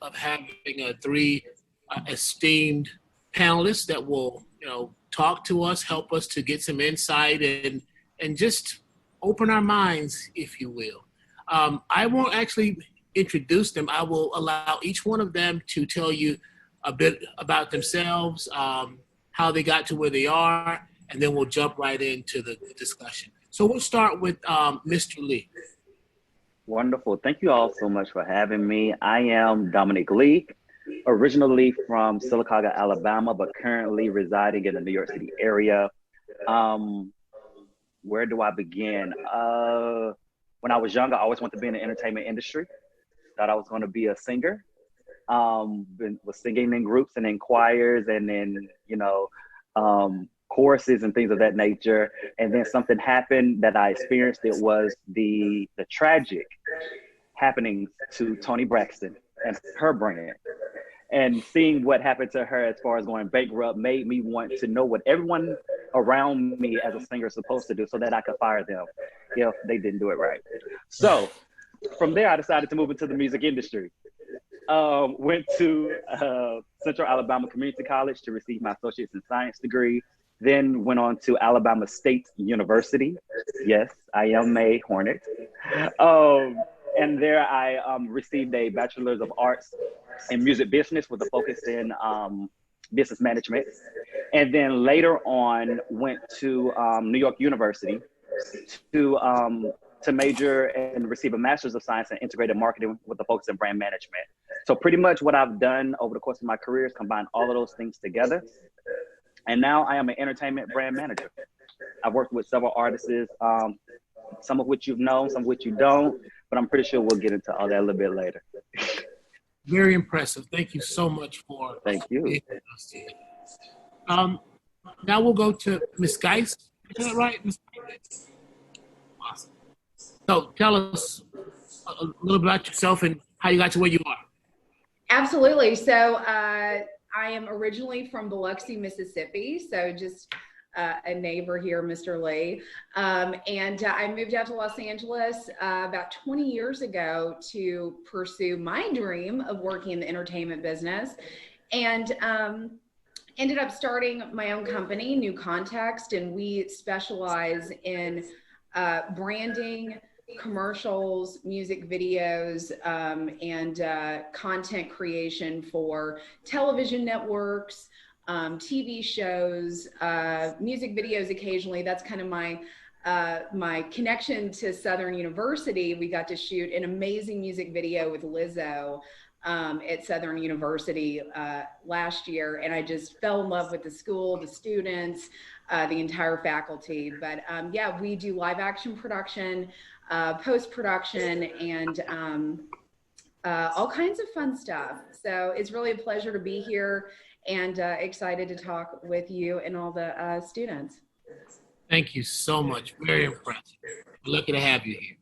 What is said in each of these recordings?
of having three esteemed panelists that will, talk to us, help us to get some insight and just open our minds, if you will. I won't actually introduce them. I will allow each one of them to tell you a bit about themselves, how they got to where they are, and then we'll jump right into the discussion. So we'll start with Mr. Lee. Wonderful. Thank you all so much for having me. I am Dominique Lee, originally from Sylacauga, Alabama, but currently residing in the New York City area. Where do I begin? When I was younger, I always wanted to be in the entertainment industry. Thought I was going to be a singer. Was singing in groups and in choirs and in, choruses and things of that nature. And then something happened that I experienced. It was the tragic happening to Toni Braxton and her brand. And seeing what happened to her as far as going bankrupt made me want to know what everyone around me as a singer is supposed to do so that I could fire them if they didn't do it right. So from there, I decided to move into the music industry. Went to Central Alabama Community College to receive my associate's in science degree. Then went on to Alabama State University. Yes, I am a Hornet. And there I received a Bachelor's of Arts in Music Business with a focus in business management. And then later on went to New York University to major and receive a Master's of Science in Integrated Marketing with a focus in brand management. So pretty much what I've done over the course of my career is combine all of those things together. And now I am an entertainment brand manager. I've worked with several artists, some of which you've known, some of which you don't, but I'm pretty sure we'll get into all that a little bit later. Very impressive. Thank you so much for Thank you. Now we'll go to Ms. Guice. Is that right, Ms. Guice? Awesome. So tell us a little about yourself and how you got to where you are. Absolutely. So I am originally from Biloxi, Mississippi. So just a neighbor here, Mr. Lee. And I moved out to Los Angeles about 20 years ago to pursue my dream of working in the entertainment business. And ended up starting my own company, New Context, and we specialize in branding, commercials, music videos, and content creation for television networks, TV shows, music videos occasionally. That's kind of my connection to Southern University. We got to shoot an amazing music video with Lizzo at Southern University last year, and I just fell in love with the school, the students, the entire faculty. But yeah, we do live action production, post-production, and all kinds of fun stuff. So it's really a pleasure to be here and excited to talk with you and all the students. Thank you so much. Very impressive. We're lucky to have you here.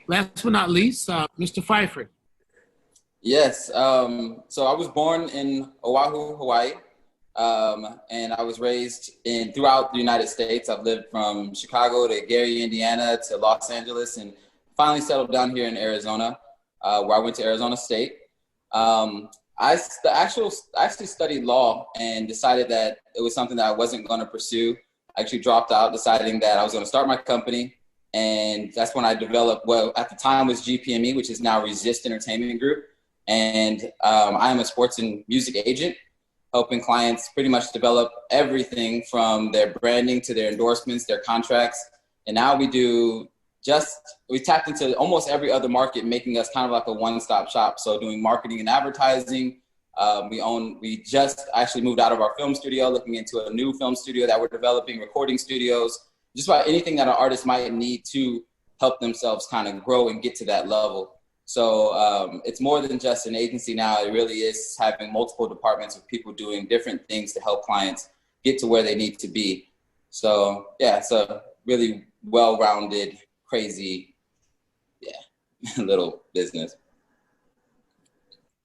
Last but not least, Mr. Phyfier. Yes. So I was born in Oahu, Hawaii, and I was raised throughout the United States. I've lived from Chicago to Gary, Indiana, to Los Angeles, and finally settled down here in Arizona, where I went to Arizona State. I actually studied law and decided that it was something that I wasn't going to pursue. I actually dropped out, deciding that I was going to start my company. And that's when I developed what at the time was GPME, which is now Resist Entertainment Group. And I am a sports and music agent, helping clients pretty much develop everything from their branding to their endorsements, their contracts. And now we tapped into almost every other market, making us kind of like a one-stop shop. So doing marketing and advertising. We just actually moved out of our film studio, looking into a new film studio that we're developing, recording studios, just about anything that an artist might need to help themselves kind of grow and get to that level. So it's more than just an agency now. It really is having multiple departments of people doing different things to help clients get to where they need to be. So yeah, it's a really well-rounded, crazy, little business.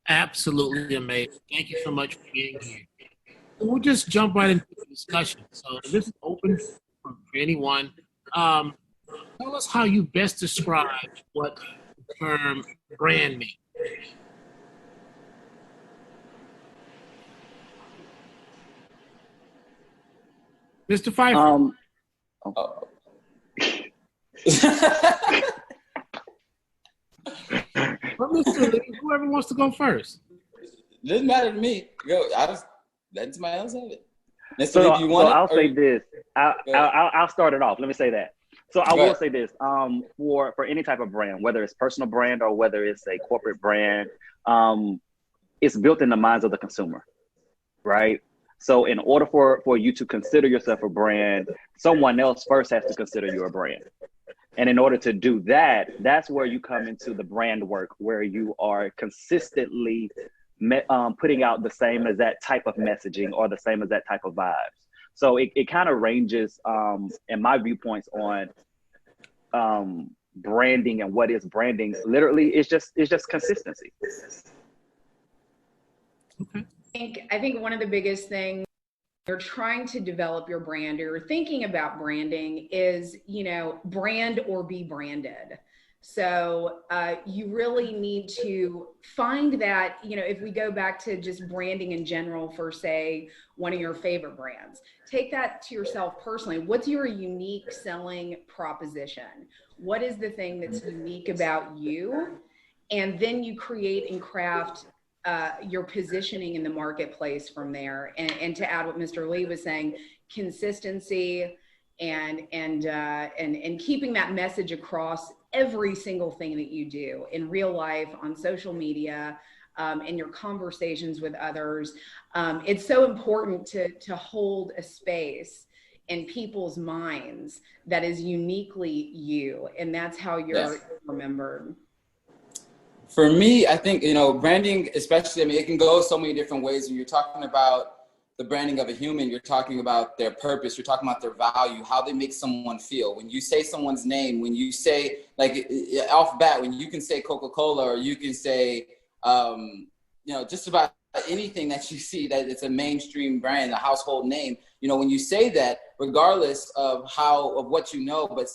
Absolutely amazing. Thank you so much for being here. We'll just jump right into the discussion. So this is open for anyone. Tell us how you best describe what the term brand means. Mr. Phyfier. Oh. Or Mr. Lee, whoever wants to go first. Doesn't matter to me. Go. I just let somebody else have it. Mr. So, Lee, do you want I'll say it? this. I'll start it off. Let me say that. So I Go will ahead. say this. For any type of brand, whether it's personal brand or whether it's a corporate brand, it's built in the minds of the consumer, right? So in order for you to consider yourself a brand, someone else first has to consider you a brand. And in order to do that, that's where you come into the brand work, where you are consistently putting out the same as that type of messaging or the same as that type of vibes. So it kind of ranges, in my viewpoints on branding and what is branding. Literally, it's just consistency. Okay. I think one of the biggest things you're trying to develop your brand or you're thinking about branding is, brand or be branded. So you really need to find that, if we go back to just branding in general for, say, one of your favorite brands, take that to yourself personally. What's your unique selling proposition? What is the thing that's unique about you? And then you create and craft your positioning in the marketplace from there. And to add what Mr. Lee was saying, consistency and keeping that message across every single thing that you do in real life, on social media, in your conversations with others. It's so important to hold a space in people's minds that is uniquely you, and that's how you're remembered. For me, I think, branding, especially, it can go so many different ways. When you're talking about the branding of a human, you're talking about their purpose, you're talking about their value, how they make someone feel. When you say someone's name, when you say, like, off bat, when you can say Coca-Cola, or you can say, just about anything that you see that it's a mainstream brand, a household name, when you say that, regardless of what but,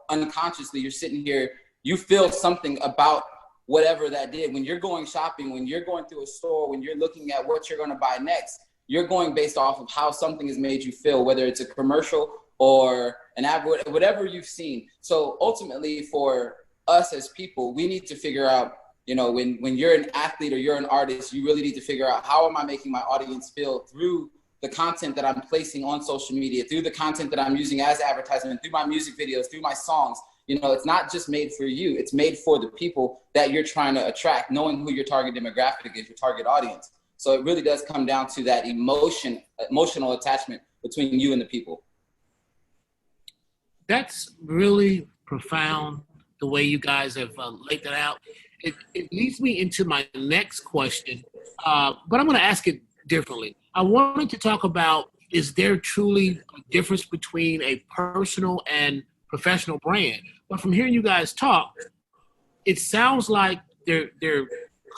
unconsciously, you're sitting here, you feel something about whatever that did. When you're going shopping, when you're going through a store, when you're looking at what you're going to buy next, you're going based off of how something has made you feel, whether it's a commercial or an ad, whatever you've seen. So ultimately, for us as people, we need to figure out, when you're an athlete or you're an artist, you really need to figure out, how am I making my audience feel through the content that I'm placing on social media, through the content that I'm using as advertisement, through my music videos, through my songs. It's not just made for you, it's made for the people that you're trying to attract, knowing who your target demographic is, your target audience. So it really does come down to that emotional attachment between you and the people. That's really profound, the way you guys have laid that out. It leads me into my next question, but I'm going to ask it differently. I wanted to talk about, is there truly a difference between a personal and professional brand? But from hearing you guys talk, it sounds like they're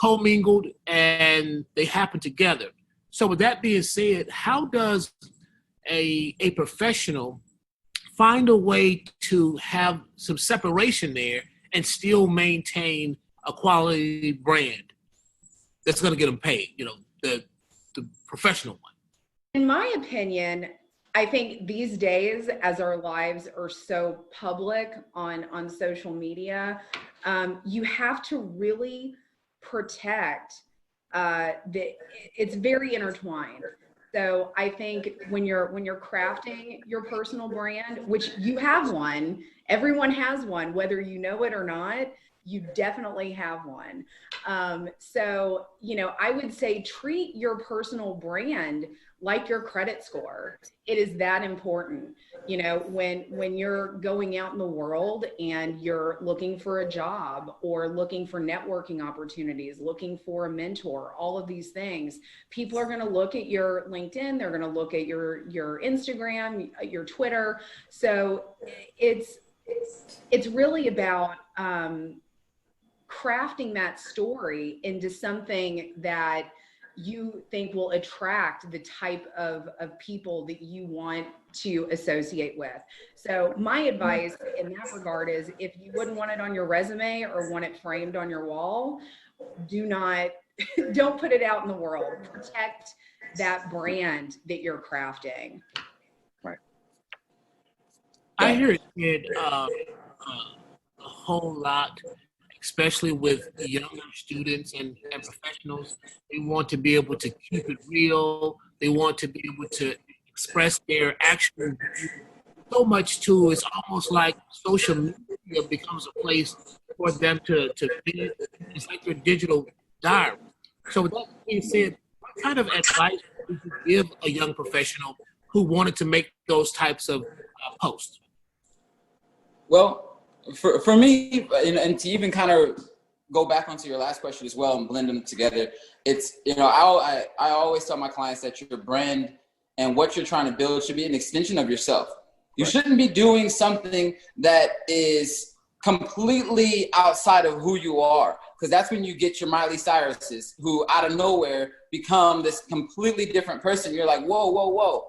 commingled and they happen together. So with that being said, how does a professional find a way to have some separation there and still maintain a quality brand that's going to get them paid, the professional one? In my opinion, I think these days, as our lives are so public on social media, you have to really protect it's very intertwined. So I think when you're crafting your personal brand, which you have one, everyone has one, whether you know it or not, you definitely have one. So, I would say treat your personal brand like your credit score. It is that important. When you're going out in the world and you're looking for a job or looking for networking opportunities, looking for a mentor, all of these things, people are going to look at your LinkedIn, they're going to look at your Instagram, your Twitter. So it's really about crafting that story into something that you think will attract the type of people that you want to associate with. So my advice in that regard is, if you wouldn't want it on your resume or want it framed on your wall, don't put it out in the world. Protect that brand that you're crafting. Right. I hear it a whole lot, especially with younger students and professionals. They want to be able to keep it real. They want to be able to express their actual so much too. It's almost like social media becomes a place for them to be. It's like their digital diary. So with that being said, what kind of advice would you give a young professional who wanted to make those types of posts? Well, for me, and to even kind of go back onto your last question as well and blend them together, it's, I always tell my clients that your brand and what you're trying to build should be an extension of yourself. You shouldn't be doing something that is completely outside of who you are, because that's when you get your Miley Cyruses who out of nowhere become this completely different person. You're like, whoa, whoa, whoa.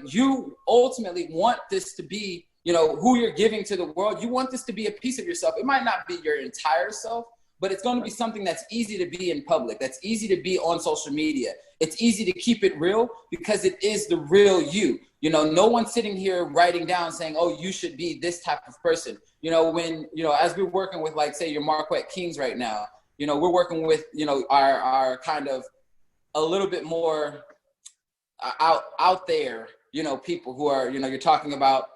You ultimately want this to be, who you're giving to the world. You want this to be a piece of yourself. It might not be your entire self, but it's going to be something that's easy to be in public, that's easy to be on social media. It's easy to keep it real because it is the real you. No one's sitting here writing down saying, oh, you should be this type of person. When, as we're working with, like, say, your Marquette Kings right now, we're working with, our kind of a little bit more out there, people who are, you're talking about,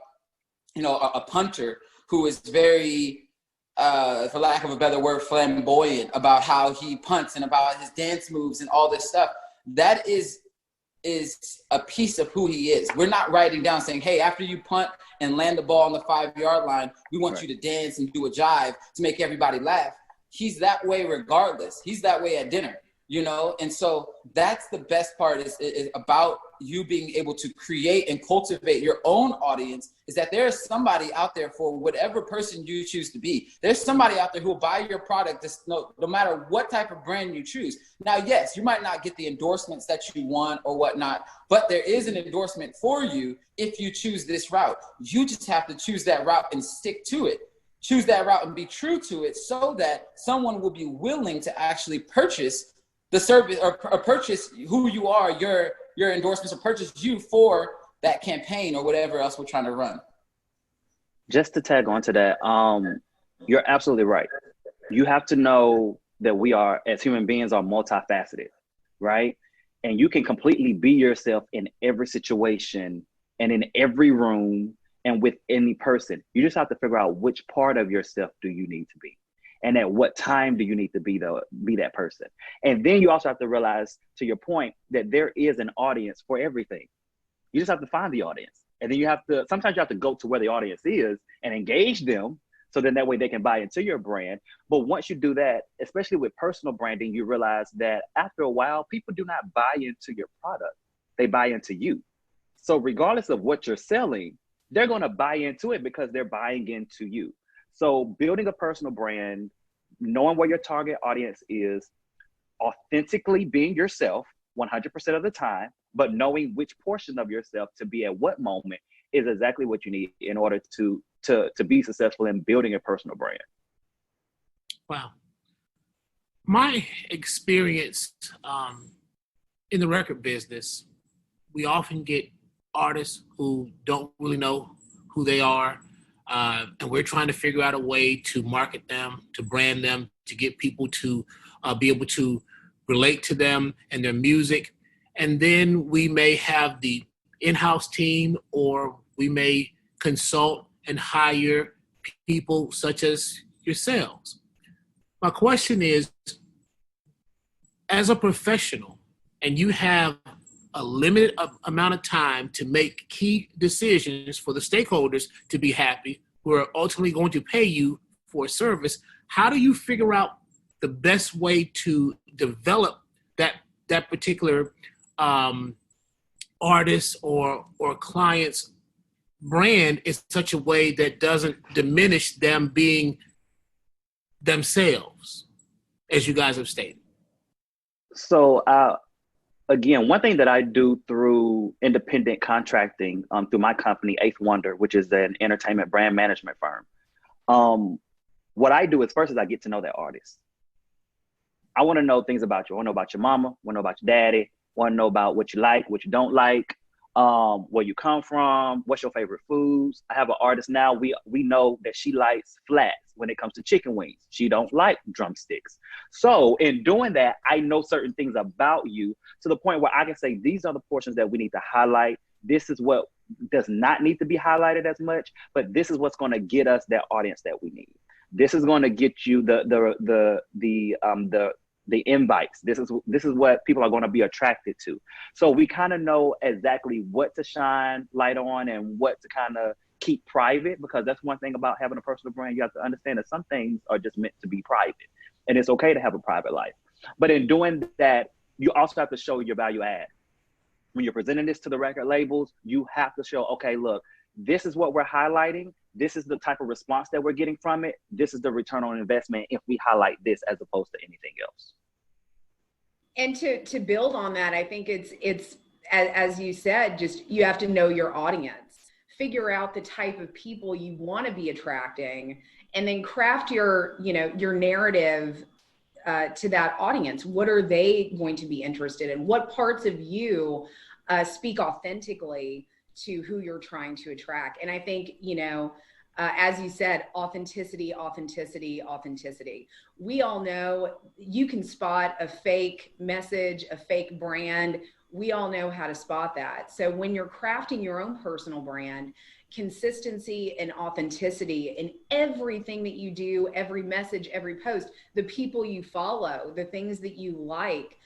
a punter who is very, for lack of a better word, flamboyant about how he punts and about his dance moves and all this stuff. That is a piece of who he is. We're not writing down saying, hey, after you punt and land the ball on the 5-yard line, we want you to dance and do a jive to make everybody laugh. He's that way regardless. He's that way at dinner, And so that's the best part is about you being able to create and cultivate your own audience, is that there's somebody out there for whatever person you choose to be. There's somebody out there who will buy your product no matter what type of brand you choose. Now, yes, you might not get the endorsements that you want or whatnot, but there is an endorsement for you if you choose this route. You just have to choose that route and stick to it. Choose that route and be true to it so that someone will be willing to actually purchase the service or purchase who you are, your endorsements, or purchase you for that campaign or whatever else we're trying to run. Just to tag on to that, you're absolutely right. You have to know that we are, as human beings, are multifaceted, right? And you can completely be yourself in every situation and in every room and with any person. You just have to figure out which part of yourself do you need to be. And at what time do you need to be that person? And then you also have to realize, to your point, that there is an audience for everything. You just have to find the audience. And then sometimes you have to go to where the audience is and engage them, so then that way they can buy into your brand. But once you do that, especially with personal branding, you realize that after a while, people do not buy into your product. They buy into you. So regardless of what you're selling, they're going to buy into it because they're buying into you. So building a personal brand, knowing where your target audience is, authentically being yourself 100% of the time, but knowing which portion of yourself to be at what moment is exactly what you need in order to be successful in building a personal brand. Wow. My experience in the record business, we often get artists who don't really know who they are. And we're trying to figure out a way to market them, to brand them, to get people to be able to relate to them and their music. And then we may have the in-house team, or we may consult and hire people such as yourselves. My question is, as a professional, and you have a limited amount of time to make key decisions for the stakeholders to be happy, who are ultimately going to pay you for a service, how do you figure out the best way to develop that particular artist or client's brand in such a way that doesn't diminish them being themselves, as you guys have stated? So again, one thing that I do through independent contracting, through my company, Eighth Wonder, which is an entertainment brand management firm. What I do is first I get to know that artist. I want to know things about you. I want to know about your mama, I want to know about your daddy, I want to know about what you like, what you don't like. where you come from, what's your favorite foods. I have an artist now, we know that she likes flats when it comes to chicken wings. She don't like drumsticks. So in doing that, I know certain things about you to the point where I can say, these are the portions that we need to highlight. This is what does not need to be highlighted as much, but this is what's going to get us that audience that we need. This is going to get you the invites. This is what people are going to be attracted to. So we kind of know exactly what to shine light on and what to kind of keep private, because that's one thing about having a personal brand. You have to understand that some things are just meant to be private, and it's okay to have a private life. But in doing that, you also have to show your value add. When you're presenting this to the record labels, you have to show, okay, look, this is what we're highlighting. This is the type of response that we're getting from it. This is the return on investment if we highlight this as opposed to anything else. And to build on that, I think it's as you said, just you have to know your audience, figure out the type of people you want to be attracting, and then craft your narrative to that audience. What are they going to be interested in? What parts of you speak authentically to who you're trying to attract? And I think, as you said, authenticity. We all know you can spot a fake message, a fake brand. We all know how to spot that. So when you're crafting your own personal brand, consistency and authenticity in everything that you do, every message, every post, the people you follow, the things that you like,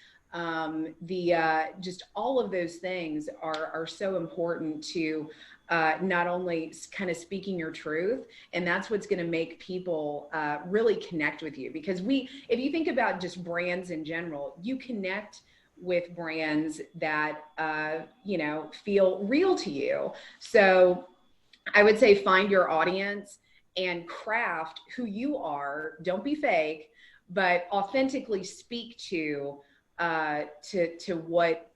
just all of those things are so important to not only kind of speaking your truth, and that's what's going to make people really connect with you. Because if you think about just brands in general, you connect with brands that feel real to you. So I would say find your audience and craft who you are. Don't be fake, but authentically speak to what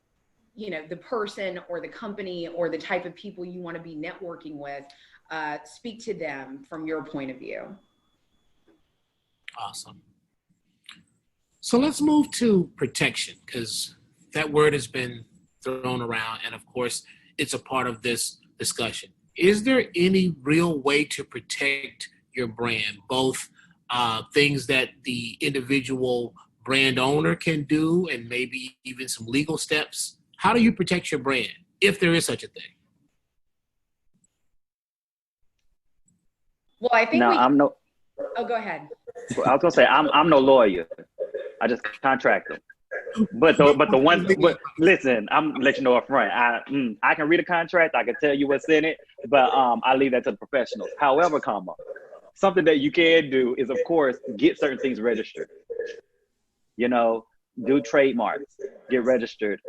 the person or the company or the type of people you want to be networking with. Speak to them from your point of view. Awesome. So let's move to protection, because that word has been thrown around, and of course it's a part of this discussion. Is there any real way to protect your brand, both things that the individual brand owner can do and maybe even some legal steps? How do you protect your brand, if there is such a thing? Well, I think Oh, go ahead. I was gonna say I'm no lawyer. I just contract them. But listen, I'm gonna let you know up front. I can read a contract. I can tell you what's in it, but I leave that to the professionals. However, something that you can do is, of course, get certain things registered. Do trademarks, get registered,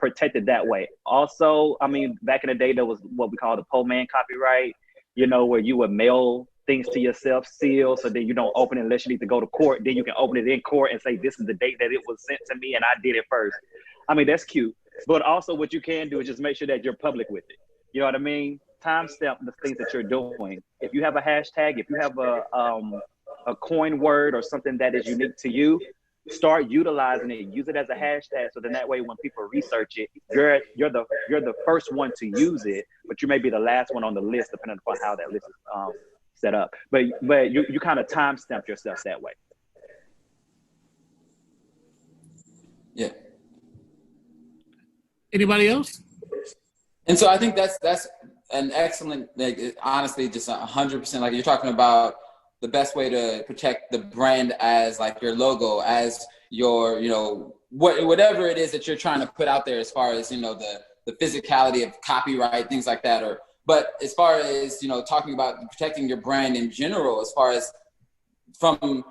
protect it that way. Also, back in the day, there was what we call the poor man copyright, where you would mail things to yourself sealed, so then you don't open it unless you need to go to court. Then you can open it in court and say, this is the date that it was sent to me and I did it first. That's cute. But also what you can do is just make sure that you're public with it. You know what I mean? Timestamp the things that you're doing. If you have a hashtag, if you have a coin word or something that is unique to you, start utilizing it. Use it as a hashtag, so then that way when people research it, you're the first one to use it, but you may be the last one on the list depending upon how that list is set up. But you kind of timestamp yourself that way. Yeah. Anybody else? And so I think that's an excellent, honestly, just 100%. Like you're talking about the best way to protect the brand as like your logo, as your, whatever it is that you're trying to put out there as far as, the physicality of copyright, things like that. But as far as, talking about protecting your brand in general, as far as from,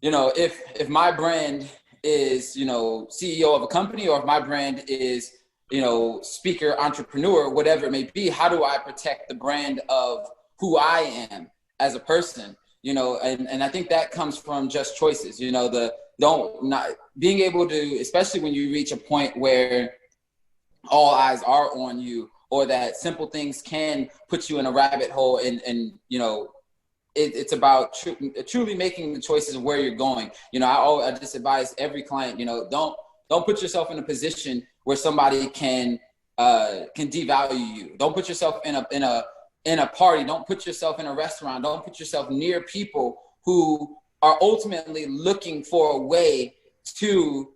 if my brand is, CEO of a company, or if my brand is, speaker, entrepreneur, whatever it may be, how do I protect the brand of who I am as a person? And I think that comes from just choices, not being able to, especially when you reach a point where all eyes are on you, or that simple things can put you in a rabbit hole, and it's about truly making the choices of where you're going. I just advise every client, don't put yourself in a position where somebody can can devalue you. Don't put yourself in a party. Don't put yourself in a restaurant. Don't put yourself near people who are ultimately looking for a way to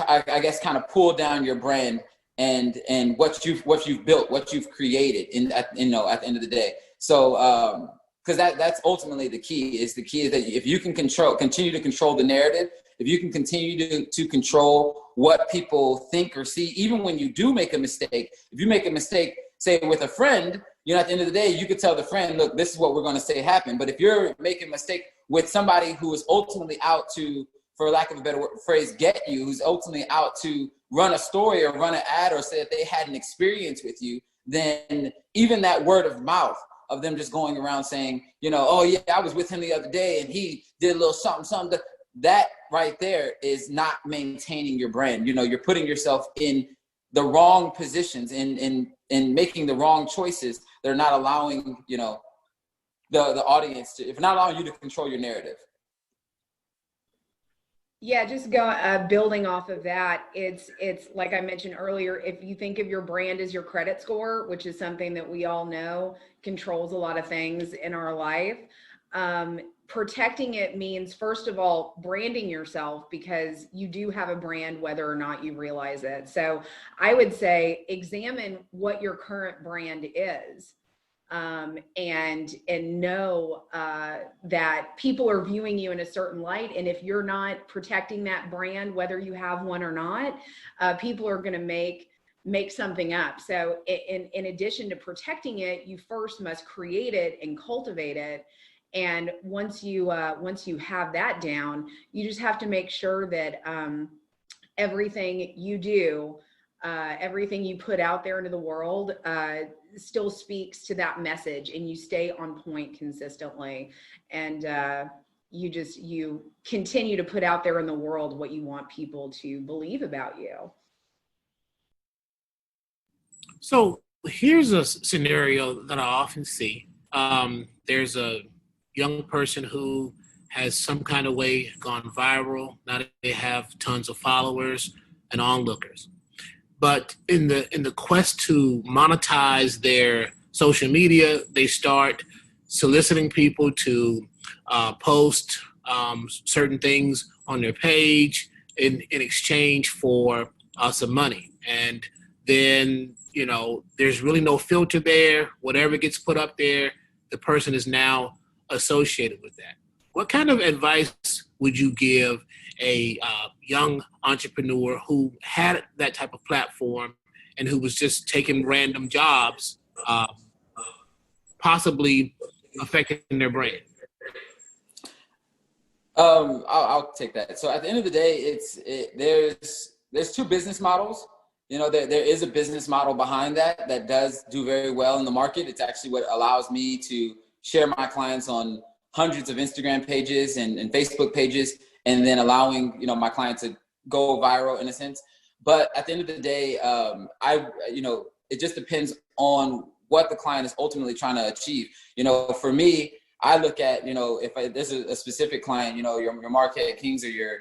I guess kind of pull down your brand and what you've built, what you've created at the end of the day. So because that's ultimately the key is that if you can continue to control the narrative, if you can continue to control what people think or see, even when you do make a mistake, if you make a mistake, say with a friend, at the end of the day, you could tell the friend, look, this is what we're going to say happened. But if you're making a mistake with somebody who is ultimately out to, for lack of a better phrase, get you, who's ultimately out to run a story or run an ad or say that they had an experience with you, then even that word of mouth of them just going around saying, oh yeah, I was with him the other day and he did a little something, that right there is not maintaining your brand. You're putting yourself in the wrong positions and making the wrong choices. They're not allowing, the audience to, if not allowing you to control your narrative. Yeah, just building off of that, it's like I mentioned earlier, if you think of your brand as your credit score, which is something that we all know controls a lot of things in our life, protecting it means, first of all, branding yourself, because you do have a brand whether or not you realize it. So I would say examine what your current brand is. And know that people are viewing you in a certain light. And if you're not protecting that brand, whether you have one or not, people are going to make something up. So in addition to protecting it, you first must create it and cultivate it. And once you have that down, you just have to make sure that everything you do, everything you put out there into the world still speaks to that message, and you stay on point consistently, and you continue to put out there in the world what you want people to believe about you. So here's a scenario that I often see. There's a young person who has some kind of way gone viral. Now they have tons of followers and onlookers. But in the quest to monetize their social media, they start soliciting people to post certain things on their page in exchange for some money. And then, there's really no filter there. Whatever gets put up there, the person is now associated with that. What kind of advice would you give a young entrepreneur who had that type of platform and who was just taking random jobs, possibly affecting their brand? I'll take that. So at the end of the day, there's two business models. There is a business model behind that does do very well in the market. It's actually what allows me to share my clients on hundreds of Instagram pages and Facebook pages, and then allowing, my clients to go viral in a sense. But at the end of the day, it just depends on what the client is ultimately trying to achieve. For me, I look at, if there's a specific client, your Marquette Kings or your,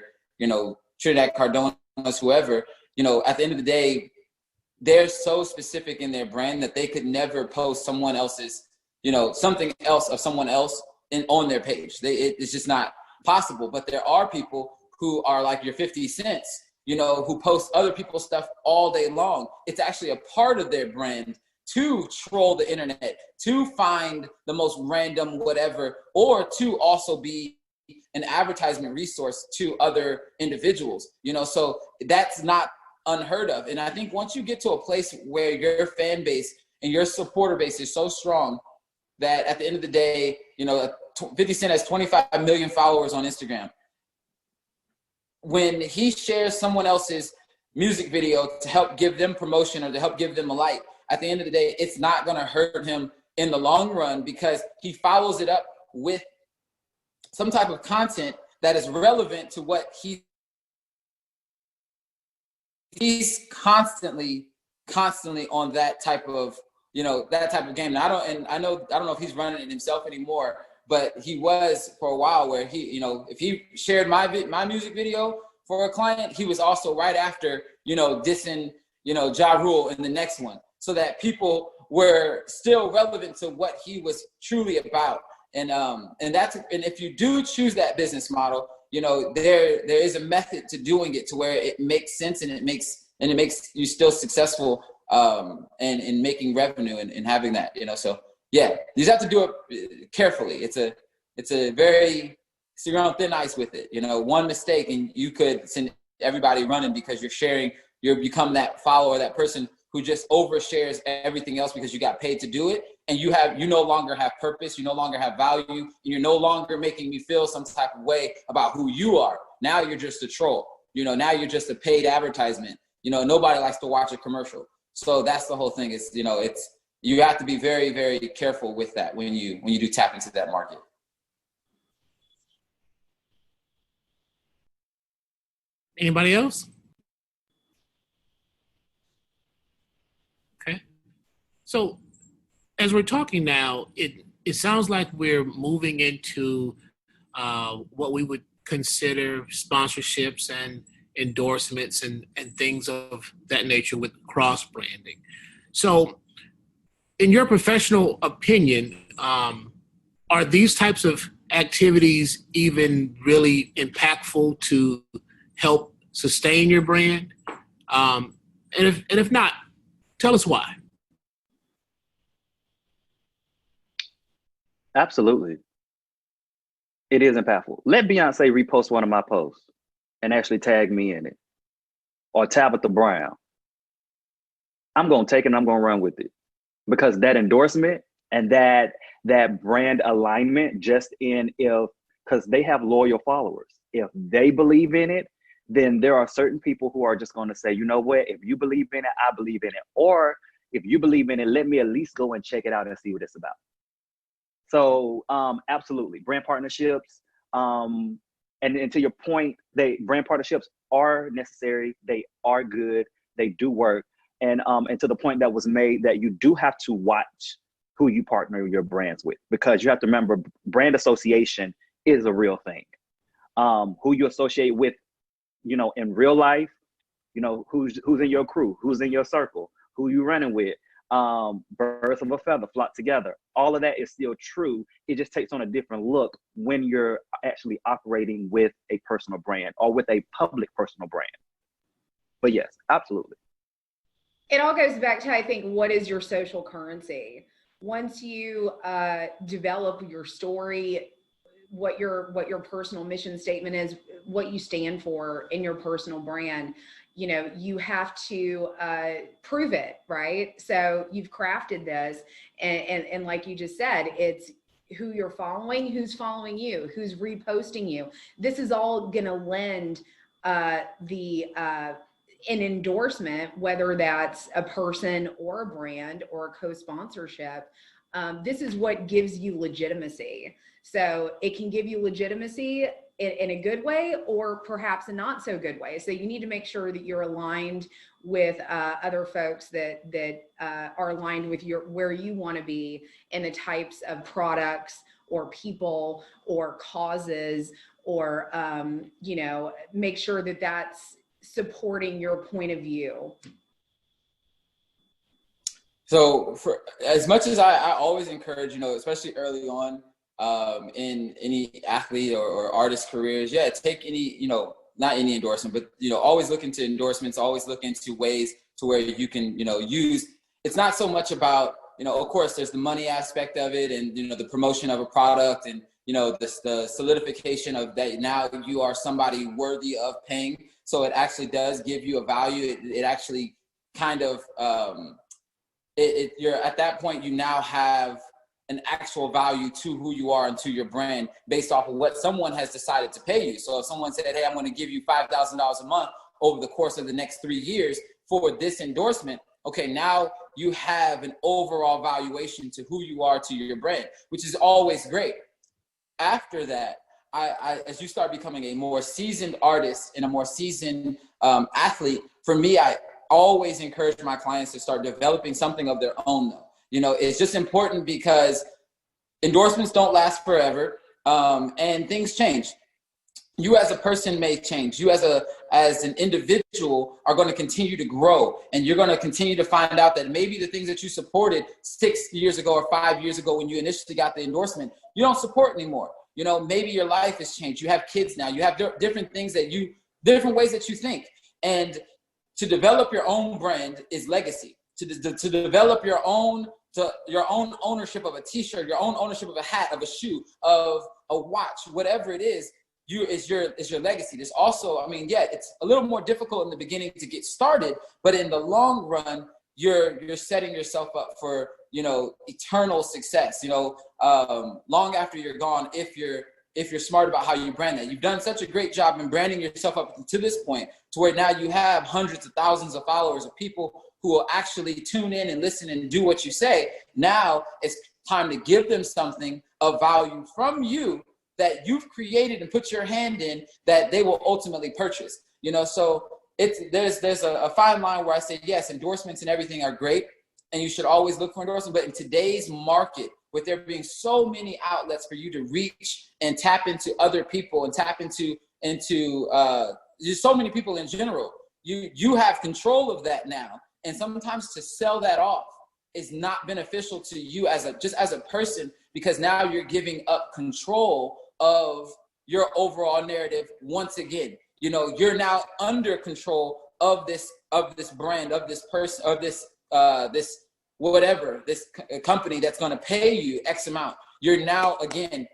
Trinidad Cardonas, whoever, at the end of the day, they're so specific in their brand that they could never post someone else's, something else of someone else on their page. It's just not possible. But there are people who are like your 50 Cents, who post other people's stuff all day long. It's actually a part of their brand to troll the internet, to find the most random whatever, or to also be an advertisement resource to other individuals, so that's not unheard of. And I think once you get to a place where your fan base and your supporter base is so strong that at the end of the day, 50 Cent has 25 million followers on Instagram. When he shares someone else's music video to help give them promotion or to help give them a light, at the end of the day, it's not going to hurt him in the long run because he follows it up with some type of content that is relevant to what he's constantly on that type of, that type of game. And I don't know if he's running it himself anymore, but he was for a while where he, if he shared my music video for a client, he was also right after, dissing, Ja Rule in the next one, so that people were still relevant to what he was truly about. And if you do choose that business model, there is a method to doing it to where it makes sense and it makes you still successful in making revenue and having that, so yeah, you just have to do it carefully. So you're on thin ice with it. One mistake and you could send everybody running because you become that follower, that person who just overshares everything else because you got paid to do it. And you no longer have purpose. You no longer have value. And you're no longer making me feel some type of way about who you are. Now you're just a troll. Now you're just a paid advertisement. Nobody likes to watch a commercial. So that's the whole thing is, you have to be very, very careful with that when you do tap into that market. Anybody else? Okay. So as we're talking now, it sounds like we're moving into what we would consider sponsorships and endorsements and things of that nature with cross-branding. So in your professional opinion, are these types of activities even really impactful to help sustain your brand? And if not, tell us why. Absolutely. It is impactful. Let Beyonce repost one of my posts and actually tag me in it, or Tabitha Brown. I'm going to take it and I'm going to run with it, because that endorsement and that brand alignment because they have loyal followers. If they believe in it, then there are certain people who are just going to say, you know what, if you believe in it, I believe in it. Or if you believe in it, let me at least go and check it out and see what it's about. So absolutely, brand partnerships. And to your point, brand partnerships are necessary. They are good. They do work. And to the point that was made, that you do have to watch who you partner your brands with, because you have to remember, brand association is a real thing. Who you associate with, in real life, who's in your crew, who's in your circle, who you running with. Birds of a feather flock together. All of that is still true. It just takes on a different look when you're actually operating with a personal brand or with a public personal brand. But yes, absolutely. It all goes back to, I think, what is your social currency? Once you develop your story, what your personal mission statement is, what you stand for in your personal brand, you have to prove it, right? So you've crafted this, and like you just said, it's who you're following, who's following you, who's reposting you. This is all gonna lend an endorsement, whether that's a person or a brand or a co-sponsorship. This is what gives you legitimacy. So it can give you legitimacy in a good way, or perhaps a not so good way. So you need to make sure that you're aligned with other folks that are aligned with where you want to be, and the types of products or people or causes, or make sure that that's supporting your point of view. So for as much as I always encourage, especially early on, in any athlete or artist careers, take any, not any endorsement, but, always look into endorsements, always look into ways to where you can, use, it's not so much about, of course there's the money aspect of it, and, the promotion of a product, and, the solidification of that now you are somebody worthy of paying. So it actually does give you a value. It actually kind of, you're at that point, you now have an actual value to who you are and to your brand based off of what someone has decided to pay you. So if someone said, hey, I'm going to give you $5,000 a month over the course of the next 3 years for this endorsement, okay, now you have an overall valuation to who you are, to your brand, which is always great. After that, as you start becoming a more seasoned artist and a more seasoned athlete, for me, I always encourage my clients to start developing something of their own, though. It's just important because endorsements don't last forever, and things change. you as a person may change. You as an individual are going to continue to grow, and you're going to continue to find out that maybe the things that you supported 6 years ago or 5 years ago when you initially got the endorsement, you don't support anymore. You know, maybe your life has changed. You have kids now. You have different things different ways that you think. And to develop your own brand is legacy. To develop your own ownership of a t-shirt, your own ownership of a hat, of a shoe, of a watch, whatever it is, is your legacy. There's also, I mean, yeah, it's a little more difficult in the beginning to get started, but in the long run, you're setting yourself up for, you know, eternal success, you know, long after you're gone, if you're smart about how you brand that. You've done such a great job in branding yourself up to this point to where now you have hundreds of thousands of followers of people who will actually tune in and listen and do what you say. Now it's time to give them something of value from you that you've created and put your hand in that they will ultimately purchase. You know, so there's a fine line where I say, yes, endorsements and everything are great, and you should always look for endorsements. But in today's market, with there being so many outlets for you to reach and tap into other people and tap into there's so many people in general, you have control of that now. And sometimes to sell that off is not beneficial to you as a person, because now you're giving up control of your overall narrative once again. You know, you're now under control of this brand, of this person, of this company that's going to pay you X amount. You're now again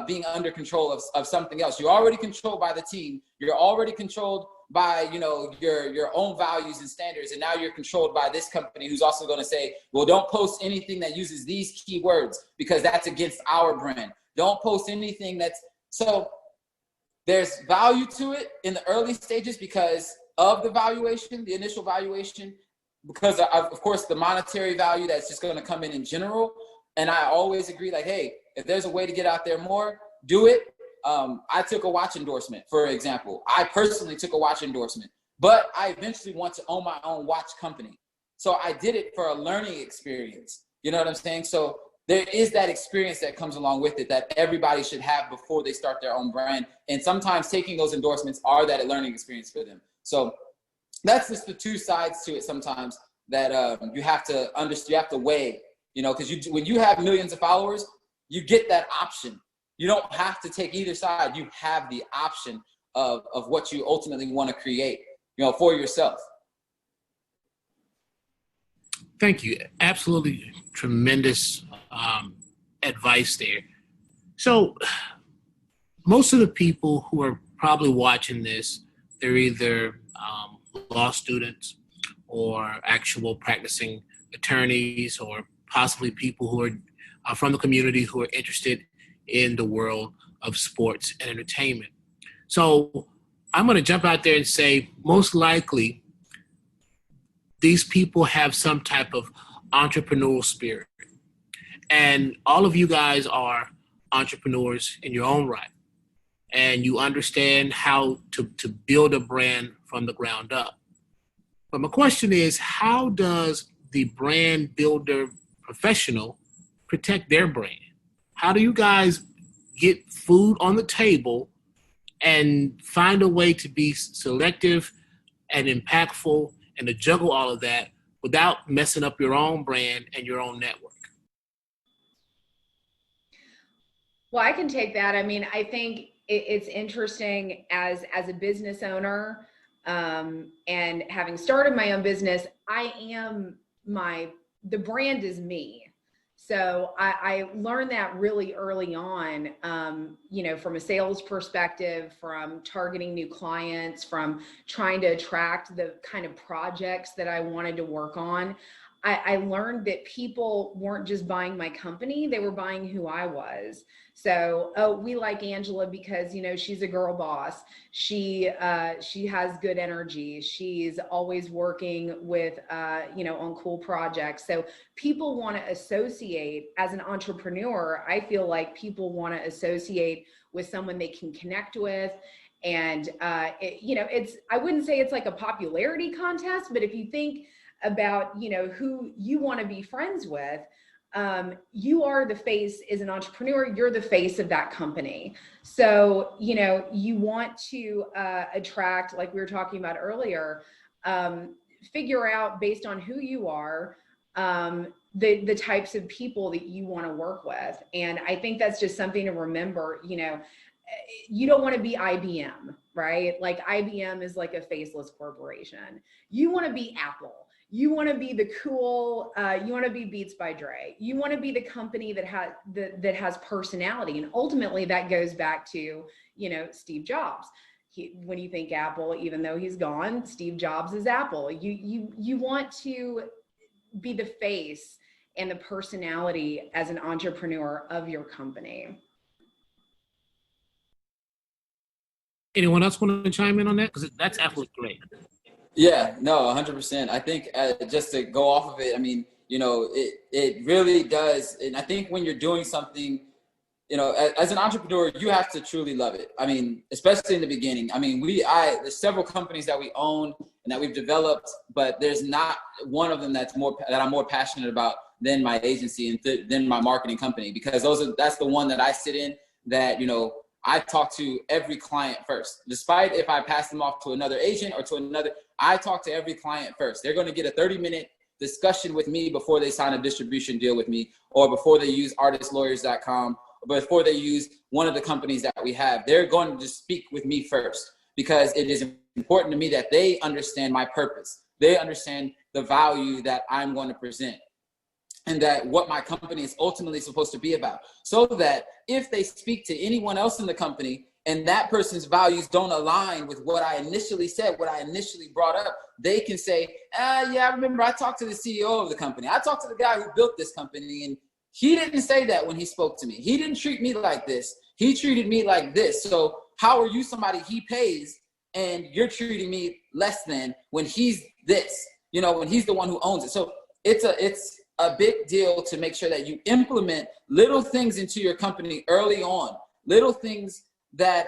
being under control of something else. You're already controlled by the team. You're already controlled by, you know, your own values and standards, and now you're controlled by this company who's also going to say, well, don't post anything that uses these keywords because that's against our brand. Don't post anything so there's value to it in the early stages because of the valuation, the initial valuation, because of course the monetary value that's just going to come in general. And I always agree, like, hey, if there's a way to get out there more, do it. I took a watch endorsement, for example. I personally took a watch endorsement, but I eventually want to own my own watch company. So I did it for a learning experience. You know what I'm saying? So there is that experience that comes along with it that everybody should have before they start their own brand. And sometimes taking those endorsements are that learning experience for them. So that's just the two sides to it sometimes that you have to understand, you have to weigh, you know, because when you have millions of followers, you get that option. You don't have to take either side. You have the option of what you ultimately want to create, you know, for yourself. Thank you. Absolutely tremendous advice there. So most of the people who are probably watching this, they're either law students or actual practicing attorneys, or possibly people who are from the community who are interested in the world of sports and entertainment. So I'm going to jump out there and say most likely these people have some type of entrepreneurial spirit. And all of you guys are entrepreneurs in your own right. And you understand how to build a brand from the ground up. But my question is, how does the brand builder professional protect their brand? How do you guys get food on the table and find a way to be selective and impactful and to juggle all of that without messing up your own brand and your own network? Well, I can take that. I mean, I think it's interesting as a business owner, and having started my own business, the brand is me. So I learned that really early on, you know, from a sales perspective, from targeting new clients, from trying to attract the kind of projects that I wanted to work on. I learned that people weren't just buying my company, they were buying who I was. So, oh, we like Angela because, you know, she's a girl boss. She has good energy. She's always working with, you know, on cool projects. So people want to associate, as an entrepreneur, I feel like people want to associate with someone they can connect with. And, you know, I wouldn't say it's like a popularity contest, but if you think about, you know, who you want to be friends with, you are the face as an entrepreneur, you're the face of that company. So, you know, you want to attract, like we were talking about earlier, figure out based on who you are, the types of people that you want to work with. And I think that's just something to remember. You know, you don't want to be IBM, right? Like IBM is like a faceless corporation. You want to be Apple. You want to be the cool, you want to be Beats by Dre. You want to be the company that has personality. And ultimately that goes back to, you know, Steve Jobs. When you think Apple, even though he's gone, Steve Jobs is Apple. You want to be the face and the personality as an entrepreneur of your company. Anyone else want to chime in on that? Because that's absolutely great. Yeah, no, 100%. I think just to go off of it, I mean, you know, it really does. And I think when you're doing something, you know, as an entrepreneur, you have to truly love it. I mean, especially in the beginning. I mean, there's several companies that we own and that we've developed, but there's not one of them that I'm more passionate about than my agency and than my marketing company, because that's the one that I sit in that, you know, I talk to every client first. Despite if I pass them off to another agent or to another, I talk to every client first. They're going to get a 30-minute discussion with me before they sign a distribution deal with me, or before they use artistlawyers.com, or before they use one of the companies that we have. They're going to just speak with me first, because it is important to me that they understand my purpose. They understand the value that I'm going to present, and that what my company is ultimately supposed to be about, so that if they speak to anyone else in the company and that person's values don't align with what I initially said, what I initially brought up, they can say, yeah, I remember I talked to the CEO of the company. I talked to the guy who built this company, and he didn't say that when he spoke to me. He didn't treat me like this. He treated me like this. So how are you somebody he pays and you're treating me less than when he's this, you know, when he's the one who owns it? So it's a big deal to make sure that you implement little things into your company early on, little things that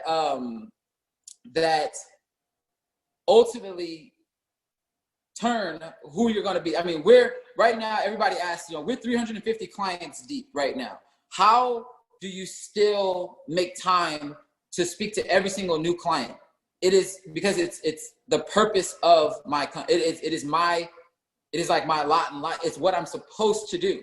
that ultimately turn who you're going to be. I mean, right now, everybody asks, you know, we're 350 clients deep right now. How do you still make time to speak to every single new client? It is because it's the purpose of my company. It is like my lot in life. It's what I'm supposed to do.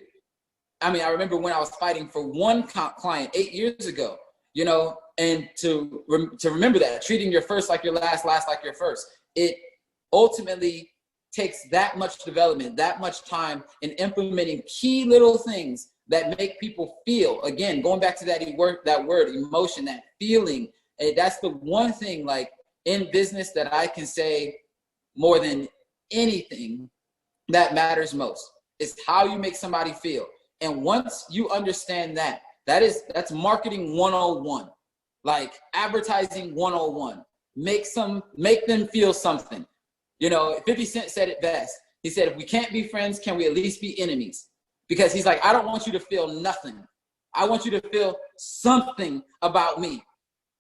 I mean, I remember when I was fighting for one client 8 years ago, you know, and to remember that, treating your first like your last like your first, it ultimately takes that much development, that much time in implementing key little things that make people feel. Again, going back to that word, emotion, that feeling. That's the one thing, like, in business that I can say more than anything that matters most is how you make somebody feel. And once you understand that, that's marketing 101, like advertising 101. Make them feel something. You know, 50 Cent said it best. He said, if we can't be friends, can we at least be enemies? Because he's like, I don't want you to feel nothing. I want you to feel something about me.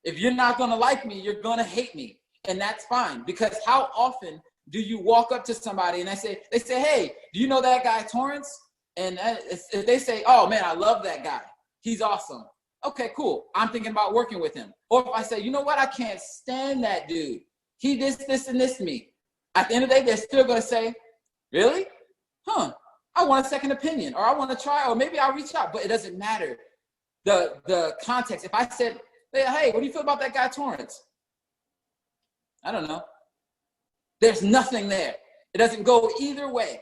If you're not going to like me, you're going to hate me. And that's fine, because how often do you walk up to somebody and they say, hey, do you know that guy Torrance? And if they say, oh man, I love that guy. He's awesome. Okay, cool. I'm thinking about working with him. Or if I say, you know what? I can't stand that dude. He this, and this to me. At the end of the day, they're still going to say, really? I want a second opinion, or I want to try, or maybe I'll reach out, but it doesn't matter. The context. If I said, hey, what do you feel about that guy Torrance? I don't know. There's nothing there. It doesn't go either way.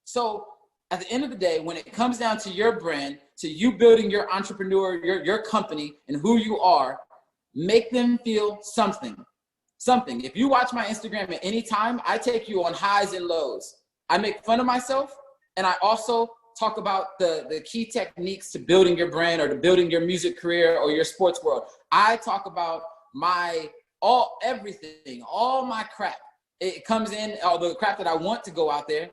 So at the end of the day, when it comes down to your brand, to you building your entrepreneur, your company, and who you are, make them feel something. If you watch my Instagram at any time, I take you on highs and lows. I make fun of myself, and I also talk about the key techniques to building your brand or to building your music career or your sports world. I talk about everything, all my crap. It comes in, all the crap that I want to go out there,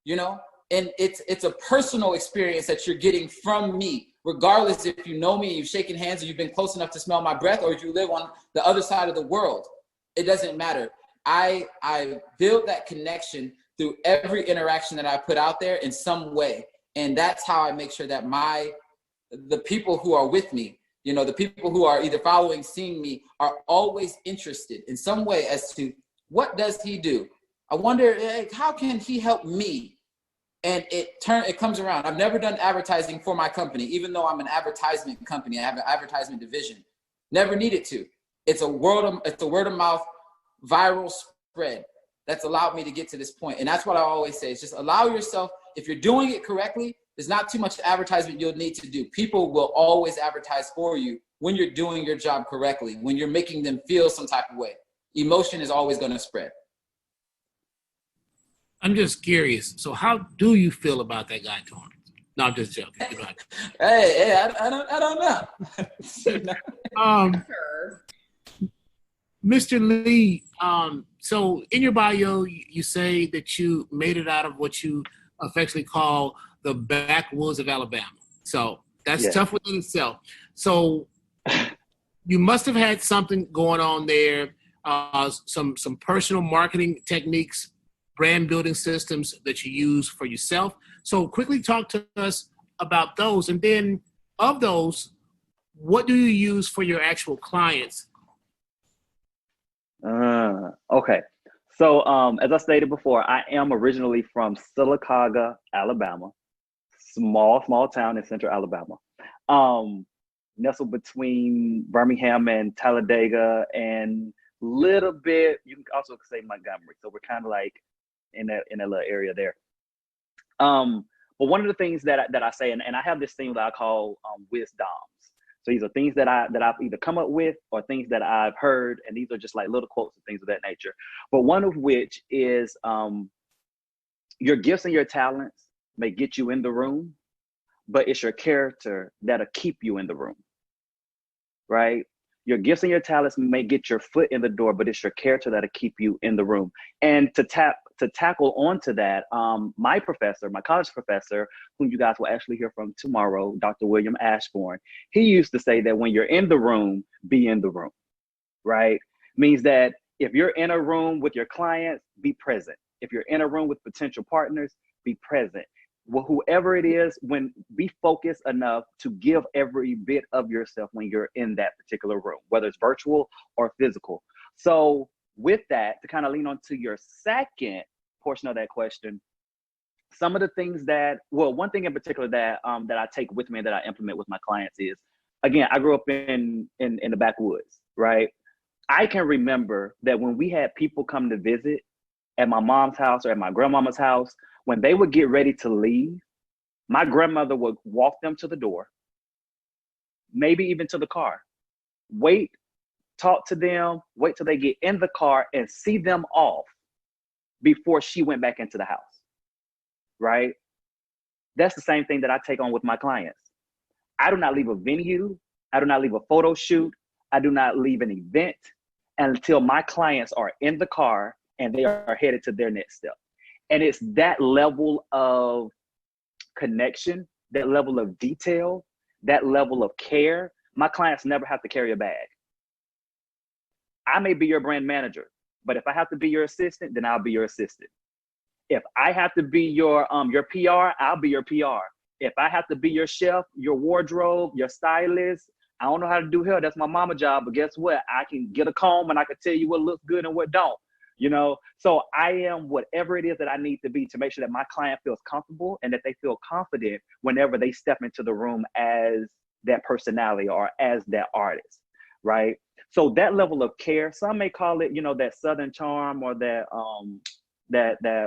you know, and it's a personal experience that you're getting from me, regardless if you know me, you've shaken hands, or you've been close enough to smell my breath, or if you live on the other side of the world. It doesn't matter. I build that connection through every interaction that I put out there in some way. And that's how I make sure that the people who are with me, you know, the people who are either following, seeing me, are always interested in some way as to what does he do? I wonder, how can he help me? And it comes around. I've never done advertising for my company, even though I'm an advertisement company. I have an advertisement division. Never needed to. It's a word of mouth viral spread that's allowed me to get to this point. And that's what I always say, is just allow yourself, if you're doing it correctly, there's not too much advertisement you'll need to do. People will always advertise for you when you're doing your job correctly, when you're making them feel some type of way. Emotion is always going to spread. I'm just curious. So how do you feel about that guy, Torrance? No, I'm just joking. Hey, I don't know. Sure. Mr. Lee, so in your bio, you say that you made it out of what you affectionately call the backwoods of Alabama. So that's tough within itself. So you must have had something going on there, some personal marketing techniques, brand building systems that you use for yourself. So quickly talk to us about those. And then of those, what do you use for your actual clients? Okay. So as I stated before, I am originally from Sylacauga, Alabama, small town in central Alabama. Nestled between Birmingham and Talladega, and little bit, you can also say Montgomery. So we're kind of like in that little area there. But one of the things that I say, and I have this thing that I call wisdoms. So these are things that I've either come up with or things that I've heard, and these are just like little quotes and things of that nature. But one of which is your gifts and your talents may get you in the room, but it's your character that'll keep you in the room, right? Your gifts and your talents may get your foot in the door, but it's your character that'll keep you in the room. And to tackle onto that, my college professor, whom you guys will actually hear from tomorrow, Dr. William Ashbourne, he used to say that when you're in the room, be in the room, right? Means that if you're in a room with your clients, be present. If you're in a room with potential partners, be present. Well, whoever it is, be focused enough to give every bit of yourself when you're in that particular room, whether it's virtual or physical. So with that, to kind of lean on to your second portion of that question, some of the things one thing in particular that I take with me and that I implement with my clients is, again, I grew up in the backwoods, right? I can remember that when we had people come to visit at my mom's house or at my grandmama's house, when they would get ready to leave, my grandmother would walk them to the door, maybe even to the car, wait, talk to them, wait till they get in the car and see them off before she went back into the house, right? That's the same thing that I take on with my clients. I do not leave a venue. I do not leave a photo shoot. I do not leave an event until my clients are in the car and they are headed to their next step. And it's that level of connection, that level of detail, that level of care. My clients never have to carry a bag. I may be your brand manager, but if I have to be your assistant, then I'll be your assistant. If I have to be your PR, I'll be your PR. If I have to be your chef, your wardrobe, your stylist, I don't know how to do hair. That's my mama job. But guess what? I can get a comb and I can tell you what looks good and what don't. You know, so I am whatever it is that I need to be to make sure that my client feels comfortable and that they feel confident whenever they step into the room as that personality or as that artist, right? So that level of care, some may call it, you know, that Southern charm or that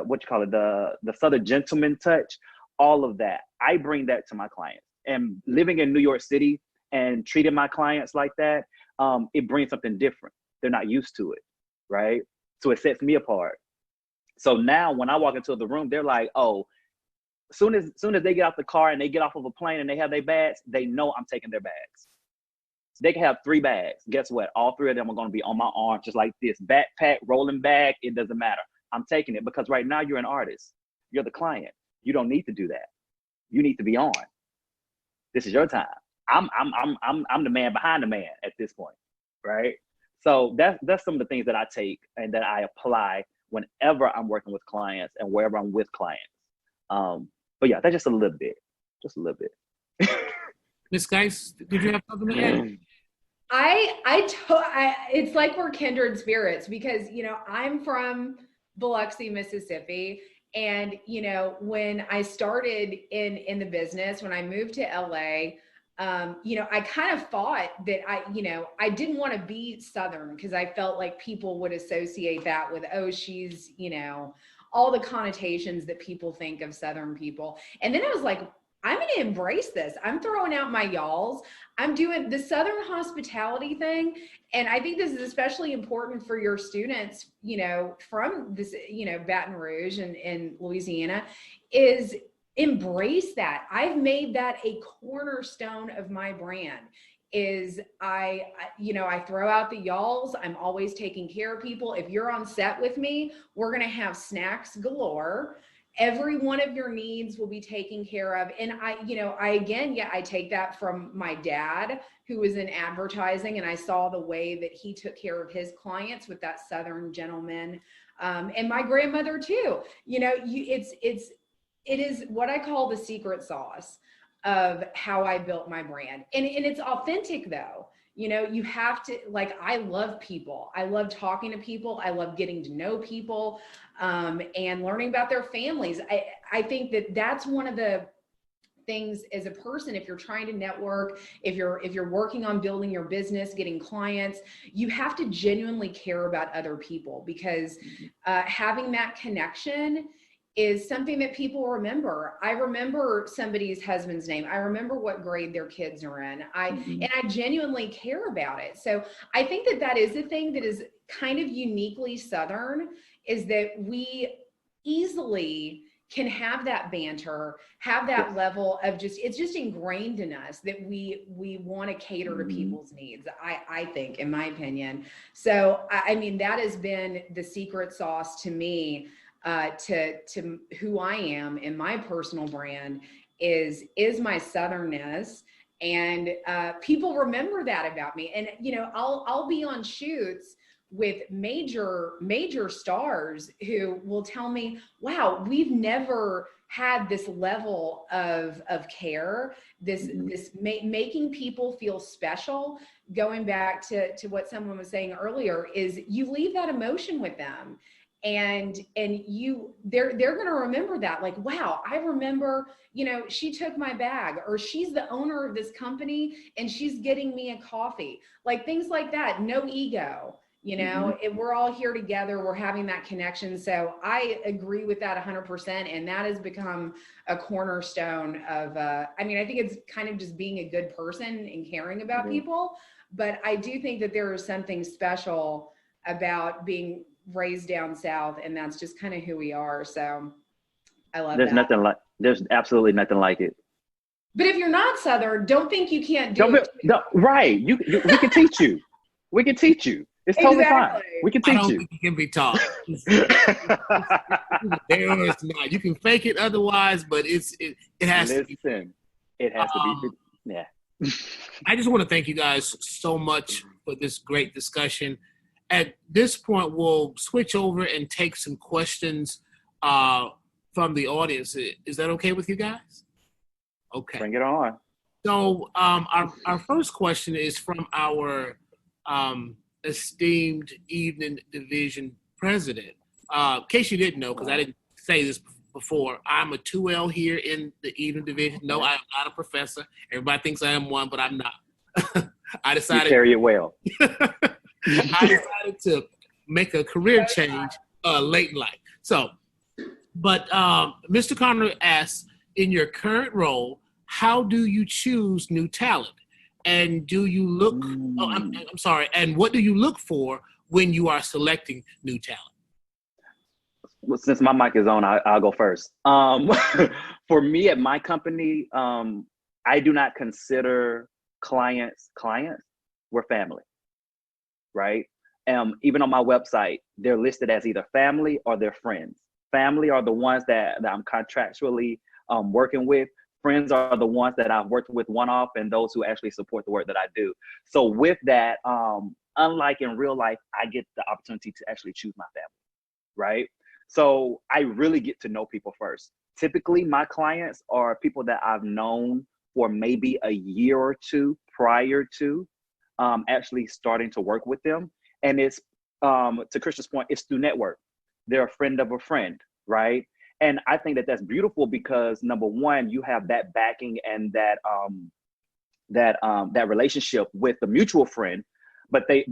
what you call it, the Southern gentleman touch, all of that. I bring that to my clients. And living in New York City and treating my clients like that, it brings something different. They're not used to it, right? So it sets me apart. So now when I walk into the room, they're like, oh, soon as they get out the car and they get off of a plane and they have their bags, they know I'm taking their bags. They can have 3 bags. Guess what? All 3 of them are going to be on my arm, just like this. Backpack, rolling bag, it doesn't matter. I'm taking it because right now you're an artist. You're the client. You don't need to do that. You need to be on. This is your time. I'm the man behind the man at this point, right? So that's some of the things that I take and that I apply whenever I'm working with clients and wherever I'm with clients. But yeah, that's just a little bit. Just a little bit. Miss Guice, did you have something to add? It's like we're kindred spirits because, you know, I'm from Biloxi, Mississippi. And, you know, when I started in the business, when I moved to LA, you know, I kind of thought that I didn't want to be Southern because I felt like people would associate that with, oh, she's, you know, all the connotations that people think of Southern people. And then I was like, I'm going to embrace this. I'm throwing out my y'alls. I'm doing the Southern hospitality thing. And I think this is especially important for your students, you know, from this, you know, Baton Rouge and Louisiana, is embrace that. I've made that a cornerstone of my brand. Is I throw out the y'alls. I'm always taking care of people. If you're on set with me, we're going to have snacks galore. Every one of your needs will be taken care of. And I take that from my dad, who was in advertising, and I saw the way that he took care of his clients with that Southern gentleman. And my grandmother too, you know, it is what I call the secret sauce of how I built my brand. And it's authentic though. You know, you have to, like, I love people. I love talking to people. I love getting to know people and learning about their families. I think that that's one of the things as a person, if you're trying to network, if you're working on building your business, getting clients, you have to genuinely care about other people, because having that connection is something that people remember. I remember somebody's husband's name. I remember what grade their kids are in. And I genuinely care about it. So I think that is the thing that is kind of uniquely Southern, is that we easily can have that banter, have that level of it's just ingrained in us that we want to cater to people's needs. I think, in my opinion. So, I mean, that has been the secret sauce to me. To who I am in my personal brand is my Southernness, and people remember that about me. And you know, I'll be on shoots with major stars who will tell me, "Wow, we've never had this level of care, this making people feel special." Going back to what someone was saying earlier, is you leave that emotion with them. And they're going to remember that, like, wow, I remember, you know, she took my bag, or she's the owner of this company and she's getting me a coffee, like things like that. No ego, you know, we're all here together. We're having that connection. So I agree with that 100%. And that has become a cornerstone of, I mean, I think it's kind of just being a good person and caring about people. But I do think that there is something special about being raised down south, and that's just kind of who we are. So I love that. There's absolutely nothing like it. But if you're not Southern, don't think you can't do it. No, right. We can teach you. We can teach you. It's totally fine. We can teach you. I don't think you can be taught. There is not. You can fake it otherwise, but it has to be. It has to be. Yeah. I just want to thank you guys so much for this great discussion. At this point, we'll switch over and take some questions from the audience. Is that okay with you guys? Okay. Bring it on. So our first question is from our esteemed evening division president. In case you didn't know, because I didn't say this before, I'm a 2L here in the evening division. No, I am not a professor. Everybody thinks I am one, but I'm not. I decided you carry it well. I decided to make a career change late in life. So, but Mr. Connor asks, in your current role, how do you choose new talent? And do you look, I'm sorry, and what do you look for when you are selecting new talent? Well, since my mic is on, I'll go first. For me at my company, I do not consider clients. We're family. Right? Even on my website, they're listed as either family or they're friends. Family are the ones that I'm contractually working with. Friends are the ones that I've worked with one-off, and those who actually support the work that I do. So with that, unlike in real life, I get the opportunity to actually choose my family, right? So I really get to know people first. typically my clients are people that I've known for maybe a year or two prior to actually starting to work with them. And it's, to Christian's point, it's through network. They're a friend of a friend, right? And I think that that's beautiful because number one, you have that backing and that relationship with the mutual friend, but they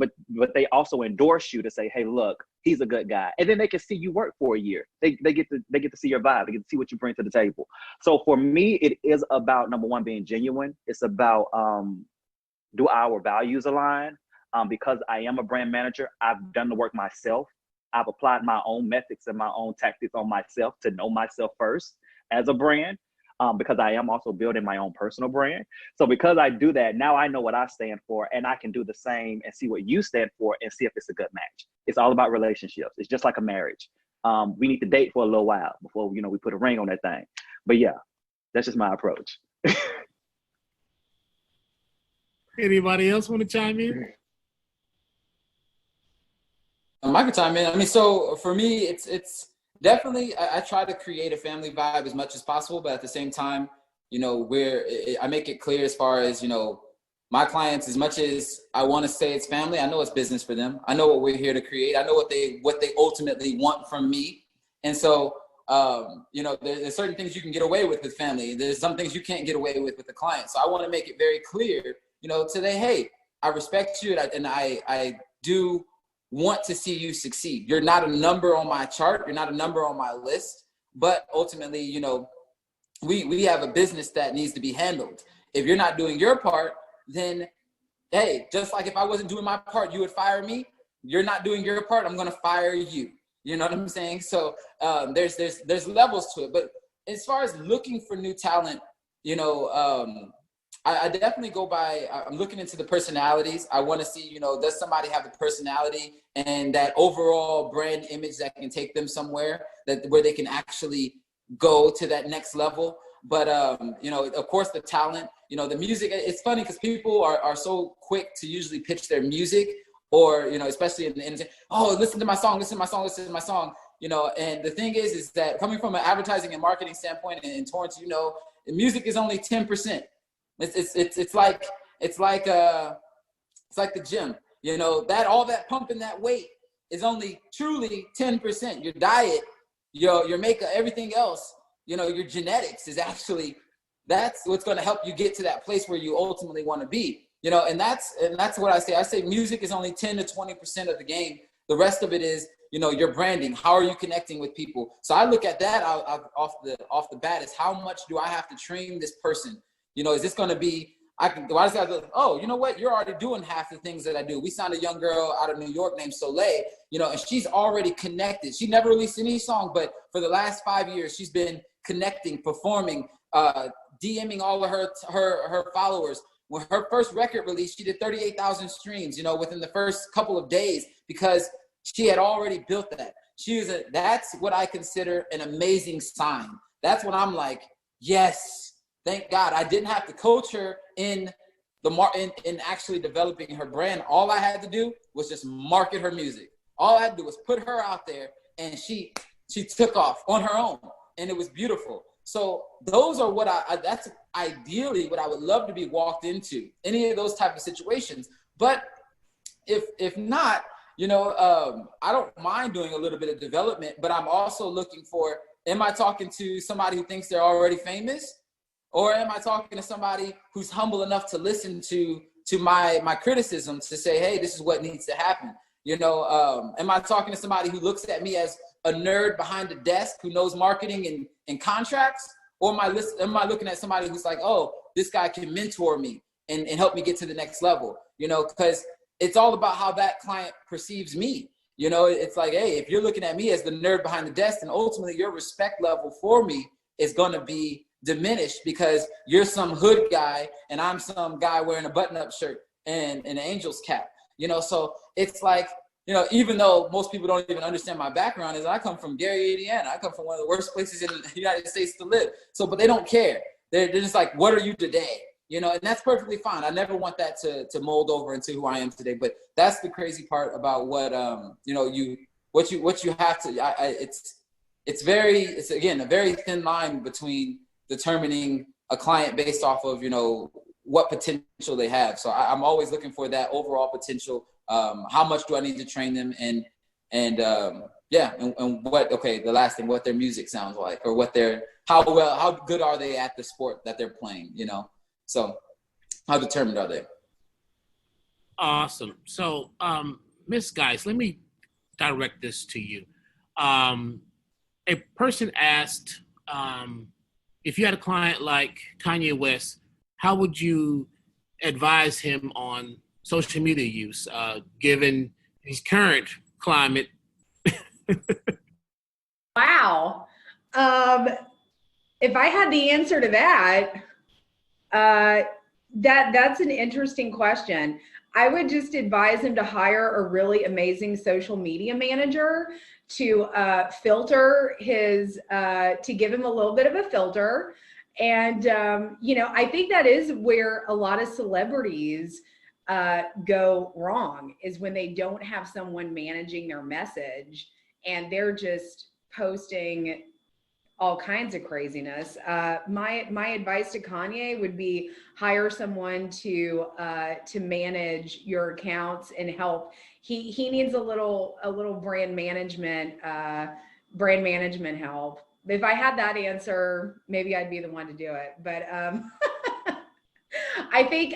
also endorse you to say, hey, look, he's a good guy. And then they can see you work for a year. They get to see your vibe. They get to see what you bring to the table. So for me, it is about, number one, being genuine. It's about, do our values align? Because I am a brand manager, I've done the work myself. I've applied my own methods and my own tactics on myself to know myself first as a brand, because I am also building my own personal brand. So because I do that, now I know what I stand for, and I can do the same and see what you stand for and see if it's a good match. It's all about relationships. It's just like a marriage. We need to date for a little while before, we put a ring on that thing. But yeah, that's just my approach. Anybody else want to chime in? I can chime in. I mean, so for me, it's definitely, I try to create a family vibe as much as possible, but at the same time, I make it clear as far as, my clients, as much as I want to say it's family, I know it's business for them. I know what we're here to create. I know what they ultimately want from me. And so, there's certain things you can get away with family. There's some things you can't get away with the client. So I want to make it very clear, to say, hey, I respect you and I do want to see you succeed. You're not a number on my chart. You're not a number on my list, but ultimately, we have a business that needs to be handled. If you're not doing your part, then, hey, just like if I wasn't doing my part, you would fire me. You're not doing your part, I'm going to fire you. You know what I'm saying? So there's levels to it. But as far as looking for new talent, I definitely go by, I'm looking into the personalities. I want to see, does somebody have the personality and that overall brand image that can take them somewhere where they can actually go to that next level. But, of course, the talent, the music, it's funny because people are so quick to usually pitch their music or, especially in the industry, oh, listen to my song. And the thing is that coming from an advertising and marketing standpoint in Torrance, music is only 10%. It's like the gym, that all that pumping that weight is only truly 10%. Your diet, your makeup, everything else, your genetics is actually, that's what's going to help you get to that place where you ultimately want to be, and that's what I say. I say music is only 10 to 20% of the game. The rest of it is, your branding. How are you connecting with people? So I look at that off the bat is how much do I have to train this person? Is this going to be, oh, you know what? You're already doing half the things that I do. We signed a young girl out of New York named Soleil, and she's already connected. She never released any song, but for the last 5 years, she's been connecting, performing, DMing all of her followers. When her first record released, she did 38,000 streams, within the first couple of days because she had already built that. That's what I consider an amazing sign. That's what I'm like, yes. Thank God I didn't have to coach her in actually developing her brand. All I had to do was just market her music. All I had to do was put her out there, and she took off on her own, and it was beautiful. So those are what that's ideally what I would love to be walked into, any of those type of situations. But if not, I don't mind doing a little bit of development, but I'm also looking for, am I talking to somebody who thinks they're already famous? Or am I talking to somebody who's humble enough to listen to my criticism to say, hey, this is what needs to happen? Am I talking to somebody who looks at me as a nerd behind the desk who knows marketing and contracts? Or am I looking at somebody who's like, oh, this guy can mentor me and help me get to the next level? Because it's all about how that client perceives me. It's like, hey, if you're looking at me as the nerd behind the desk, then ultimately your respect level for me is going to be diminished because you're some hood guy and I'm some guy wearing a button-up shirt and an Angels cap, so it's like, even though most people don't even understand my background is I come from Gary, Indiana. I come from one of the worst places in the United States to live. So, but they don't care. They're just like, what are you today? And that's perfectly fine. I never want that to mold over into who I am today. But that's the crazy part about what, what you have to, it's again, a very thin line between determining a client based off of, you know, what potential they have. So I'm always looking for that overall potential. How much do I need to train them, and what, okay, the last thing, what their music sounds like, or how good are they at the sport that they're playing, you know? So how determined are they? Awesome. So, Miss Guice, let me direct this to you. A person asked, if you had a client like Kanye West, how would you advise him on social media use, given his current climate? Wow. If I had the answer to that, that's an interesting question. I would just advise him to hire a really amazing social media manager to filter his, to give him a little bit of a filter. And, you know, I think that is where a lot of celebrities go wrong, is when they don't have someone managing their message and they're just posting all kinds of craziness. My advice to Kanye would be hire someone to manage your accounts and help. He needs a little brand management help. If I had that answer, maybe I'd be the one to do it. But I think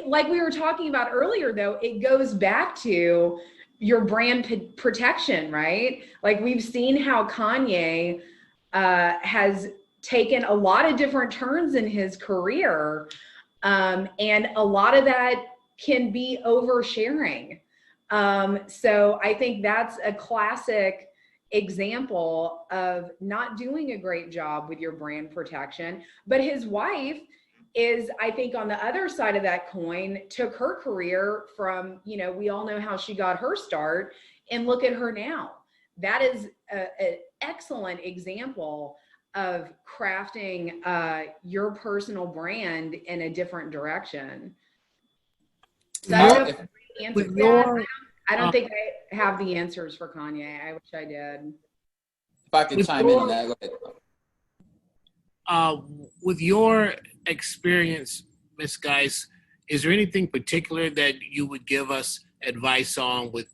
like we were talking about earlier, though, it goes back to your brand protection, right? Like, we've seen how Kanye has taken a lot of different turns in his career. And a lot of that can be oversharing. So I think that's a classic example of not doing a great job with your brand protection. But his wife is, I think, on the other side of that coin, took her career from, you know, we all know how she got her start, and look at her now. That is an excellent example of crafting your personal brand in a different direction. So I don't know if I answered that. I don't think I have the answers for Kanye. I wish I did. If I can chime in on that, go ahead. With your experience, Ms. Guice, is there anything particular that you would give us advice on with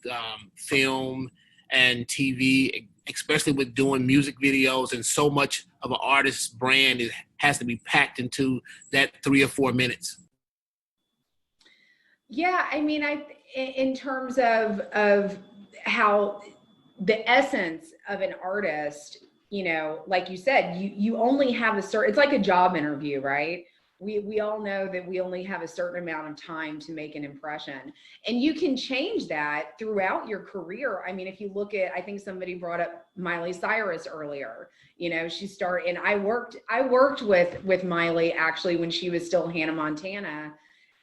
film and TV, especially with doing music videos, and so much of an artist's brand has to be packed into that 3 or 4 minutes? Yeah, I mean, in terms of how the essence of an artist, you know, like you said, you only have a certain, it's like a job interview, right? We all know that we only have a certain amount of time to make an impression, and you can change that throughout your career. I mean, if you look at, I think somebody brought up Miley Cyrus earlier. You know, she started, and I worked with Miley actually when she was still Hannah Montana,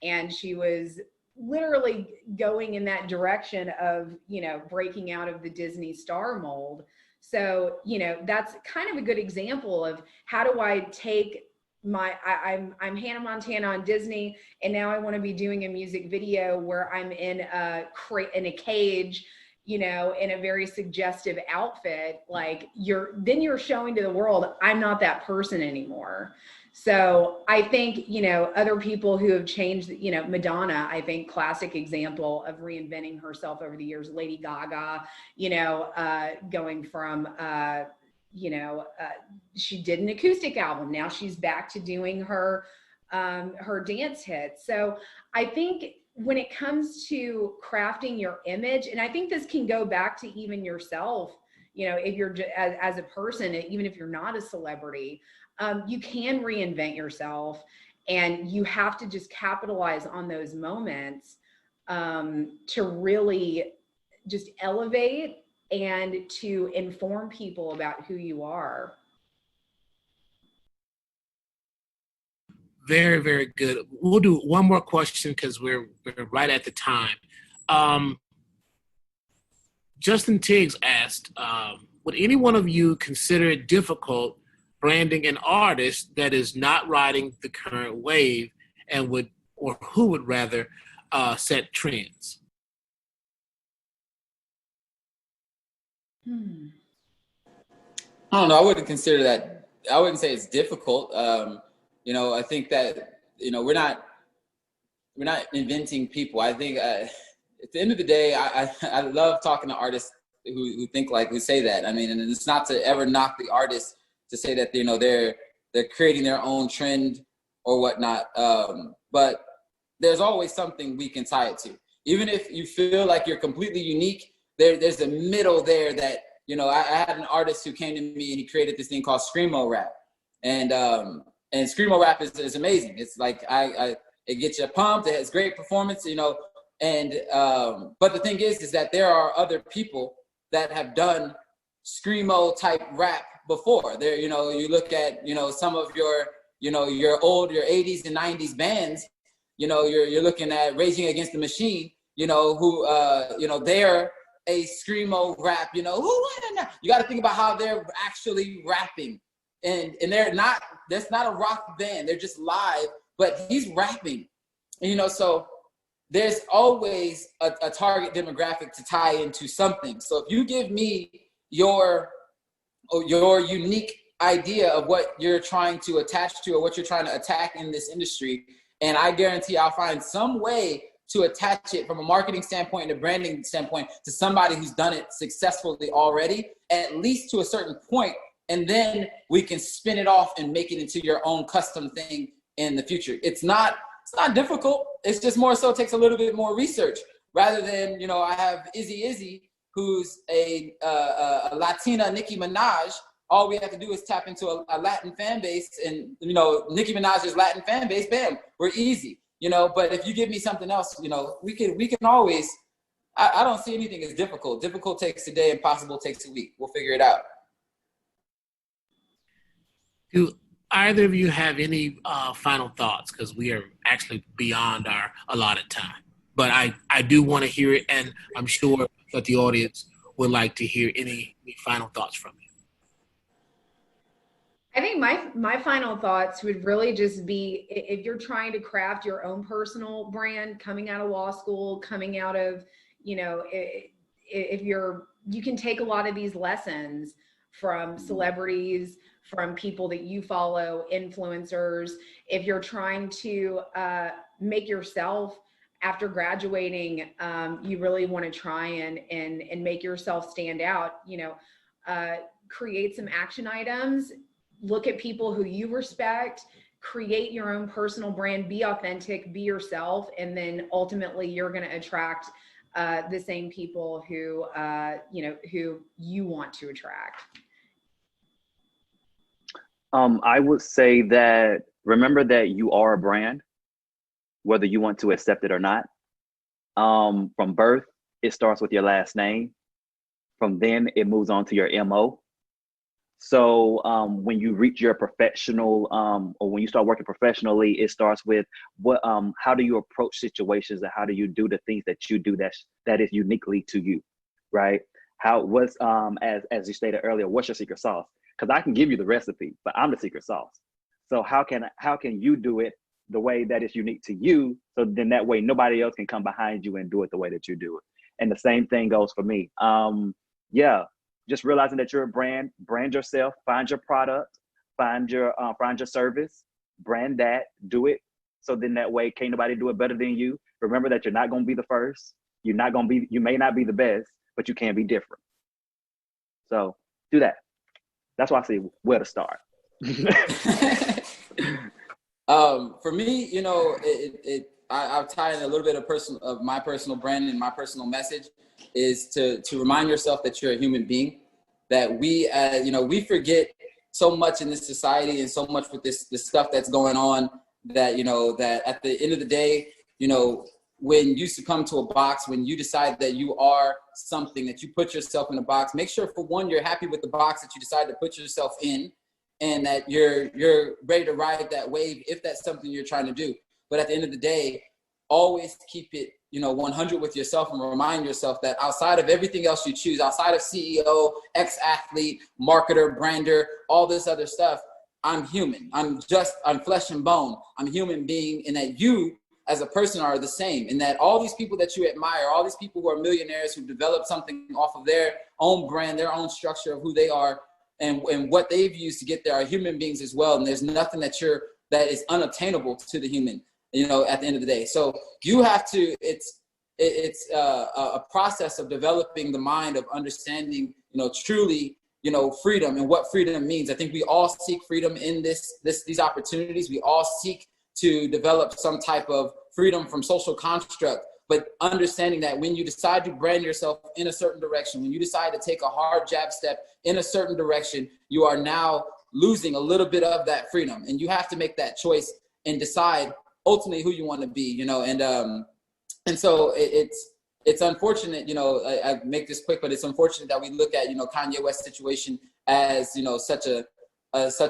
and she was literally going in that direction of, you know, breaking out of the Disney star mold. So, you know, that's kind of a good example of how do I take I'm Hannah Montana on Disney, and now I want to be doing a music video where I'm in a cage, you know, in a very suggestive outfit. Like, you're showing to the world, I'm not that person anymore. So I think, you know, other people who have changed, you know, Madonna, I think, classic example of reinventing herself over the years. Lady Gaga, you know, going from, she did an acoustic album. Now she's back to doing her dance hits. So I think when it comes to crafting your image, and I think this can go back to even yourself, you know, if you're as a person, even if you're not a celebrity, you can reinvent yourself, and you have to just capitalize on those moments to really just elevate and to inform people about who you are. Very, very good. We'll do one more question because we're right at the time. Justin Tiggs asked, would any one of you consider it difficult branding an artist that is not riding the current wave, and who would rather set trends? don't know. I wouldn't consider that. I wouldn't say it's difficult. You know, I think that, you know, we're not inventing people. I think at the end of the day, I love talking to artists who think like, who say that. I mean, and it's not to ever knock the artists to say that, you know, they're creating their own trend or whatnot. But there's always something we can tie it to. Even if you feel like you're completely unique, there's a middle there that, you know, I had an artist who came to me and he created this thing called Screamo Rap. And Screamo Rap is amazing. It's like, it gets you pumped. It has great performance, you know. And but the thing is that there are other people that have done Screamo type rap before. There, you know, you look at, you know, some of your, you know, your 80s and 90s bands, you know, you're looking at Raging Against the Machine, you know, who, you know, they're a Screamo rap, you know, you got to think about how they're actually rapping. And that's not a rock band. They're just live, but he's rapping, and, you know, so there's always a target demographic to tie into something. So if you give me your unique idea of what you're trying to attach to or what you're trying to attack in this industry, and I guarantee I'll find some way to attach it from a marketing standpoint and a branding standpoint to somebody who's done it successfully already, at least to a certain point, and then we can spin it off and make it into your own custom thing in the future. It's not difficult. It's just more so takes a little bit more research rather than, you know, I have Izzy, who's a Latina Nicki Minaj. All we have to do is tap into a Latin fan base, and, you know, Nicki Minaj's Latin fan base, bam, we're easy, you know. But if you give me something else, you know, we can always, I don't see anything as difficult. Difficult takes a day, impossible takes a week. We'll figure it out. Do either of you have any final thoughts? Because we are actually beyond our allotted time. But I do want to hear it, and I'm sure that the audience would like to hear any final thoughts from you. I think my final thoughts would really just be, if you're trying to craft your own personal brand, coming out of law school, coming out of, you know, you can take a lot of these lessons from celebrities, from people that you follow, influencers. If you're trying to make yourself, after graduating, you really want to try and make yourself stand out, you know, create some action items, look at people who you respect, create your own personal brand, be authentic, be yourself, and then ultimately you're going to attract the same people who, you know, who you want to attract. I would say that, remember that you are a brand, whether you want to accept it or not. From birth, it starts with your last name. From then, it moves on to your MO. So when you reach your professional, or when you start working professionally, it starts with how do you approach situations, and how do you do the things that you do that is uniquely to you, right? As you stated earlier, what's your secret sauce? Because I can give you the recipe, but I'm the secret sauce. So how can you do it the way that is unique to you? So then that way nobody else can come behind you and do it the way that you do it. And the same thing goes for me. Just realizing that you're a brand yourself, find your product, find your service, brand that, do it. So then that way can't nobody do it better than you. Remember that you're not going to be the first. You may not be the best, but you can be different. So do that. That's why I say where to start. For me, you know, I'll tie in a little bit of my personal brand and my personal message is to remind yourself that you're a human being, that we, you know, we forget so much in this society and so much with this stuff that's going on, that, you know, that at the end of the day, you know, when you succumb to a box, when you decide that you are something, that you put yourself in a box, make sure, for one, you're happy with the box that you decide to put yourself in, and that you're ready to ride that wave if that's something you're trying to do. But at the end of the day, always keep it, you know, 100 with yourself, and remind yourself that outside of everything else you choose, outside of CEO, ex-athlete, marketer, brander, all this other stuff, I'm human. I'm flesh and bone. I'm a human being, and that you as a person are the same, and that all these people that you admire, all these people who are millionaires, who develop something off of their own brand, their own structure of who they are, and what they've used to get there are human beings as well. And there's nothing that is unobtainable to the human, at the end of the day. So you have to, it's a process of developing the mind of understanding, truly, freedom and what freedom means. I think we all seek freedom in these opportunities. We all seek to develop some type of freedom from social construct, but understanding that when you decide to brand yourself in a certain direction, when you decide to take a hard jab step in a certain direction, you are now losing a little bit of that freedom. And you have to make that choice and decide ultimately who you want to be, and so it's unfortunate, I make this quick, but it's unfortunate that we look at, Kanye West's situation as, such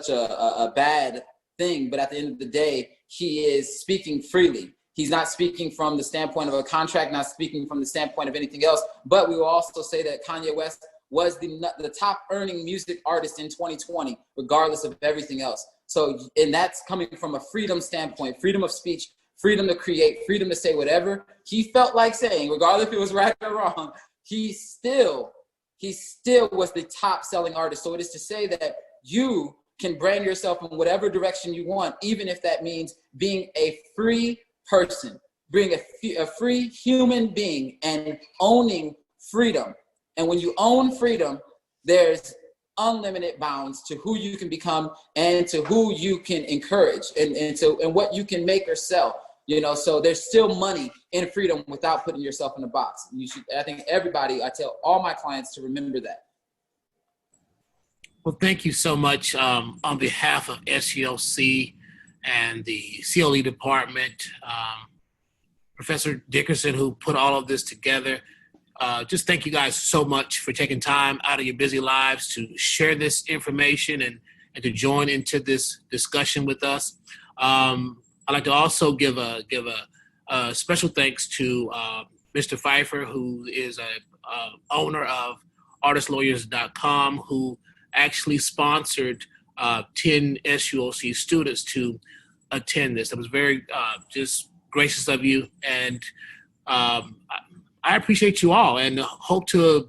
a bad thing. But at the end of the day, he is speaking freely. He's not speaking from the standpoint of a contract, not speaking from the standpoint of anything else. But we will also say that Kanye West was the top earning music artist in 2020, regardless of everything else. So, and that's coming from a freedom standpoint, freedom of speech, freedom to create, freedom to say whatever he felt like saying, regardless if it was right or wrong. He still was the top selling artist. So it is to say that you can brand yourself in whatever direction you want, even if that means being a free person, being a free human being and owning freedom. And when you own freedom, there's unlimited bounds to who you can become and to who you can encourage and what you can make or sell. So there's still money in freedom without putting yourself in a box. I think I tell all my clients to remember that. Well, thank you so much on behalf of SULC and the CLE department, Professor Dickerson, who put all of this together. Just thank you guys so much for taking time out of your busy lives to share this information and to join into this discussion with us. I'd like to also give a special thanks to Mr. Phyfier, who is a owner of artistlawyers.com, who actually sponsored 10 SULC students to attend this. It was very just gracious of you, and I appreciate you all and hope to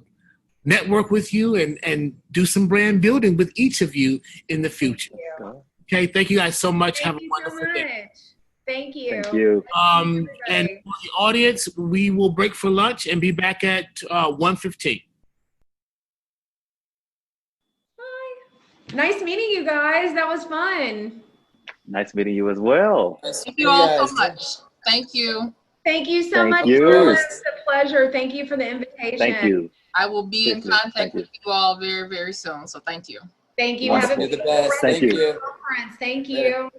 network with you and do some brand building with each of you in the future. Okay, thank you guys so much. Have a wonderful day. Thank you. Thank you. And for the audience, we will break for lunch and be back at 1:15. Bye. Nice meeting you guys. That was fun. Nice meeting you as well. Thank you all so much. Thank you. Thank you so much. You. It's a pleasure. Thank you for the invitation. Thank you. I will be in contact with you all very, very soon. So thank you. Thank you. Wonderful. Have a You're the best. Thank you. conference. Thank you.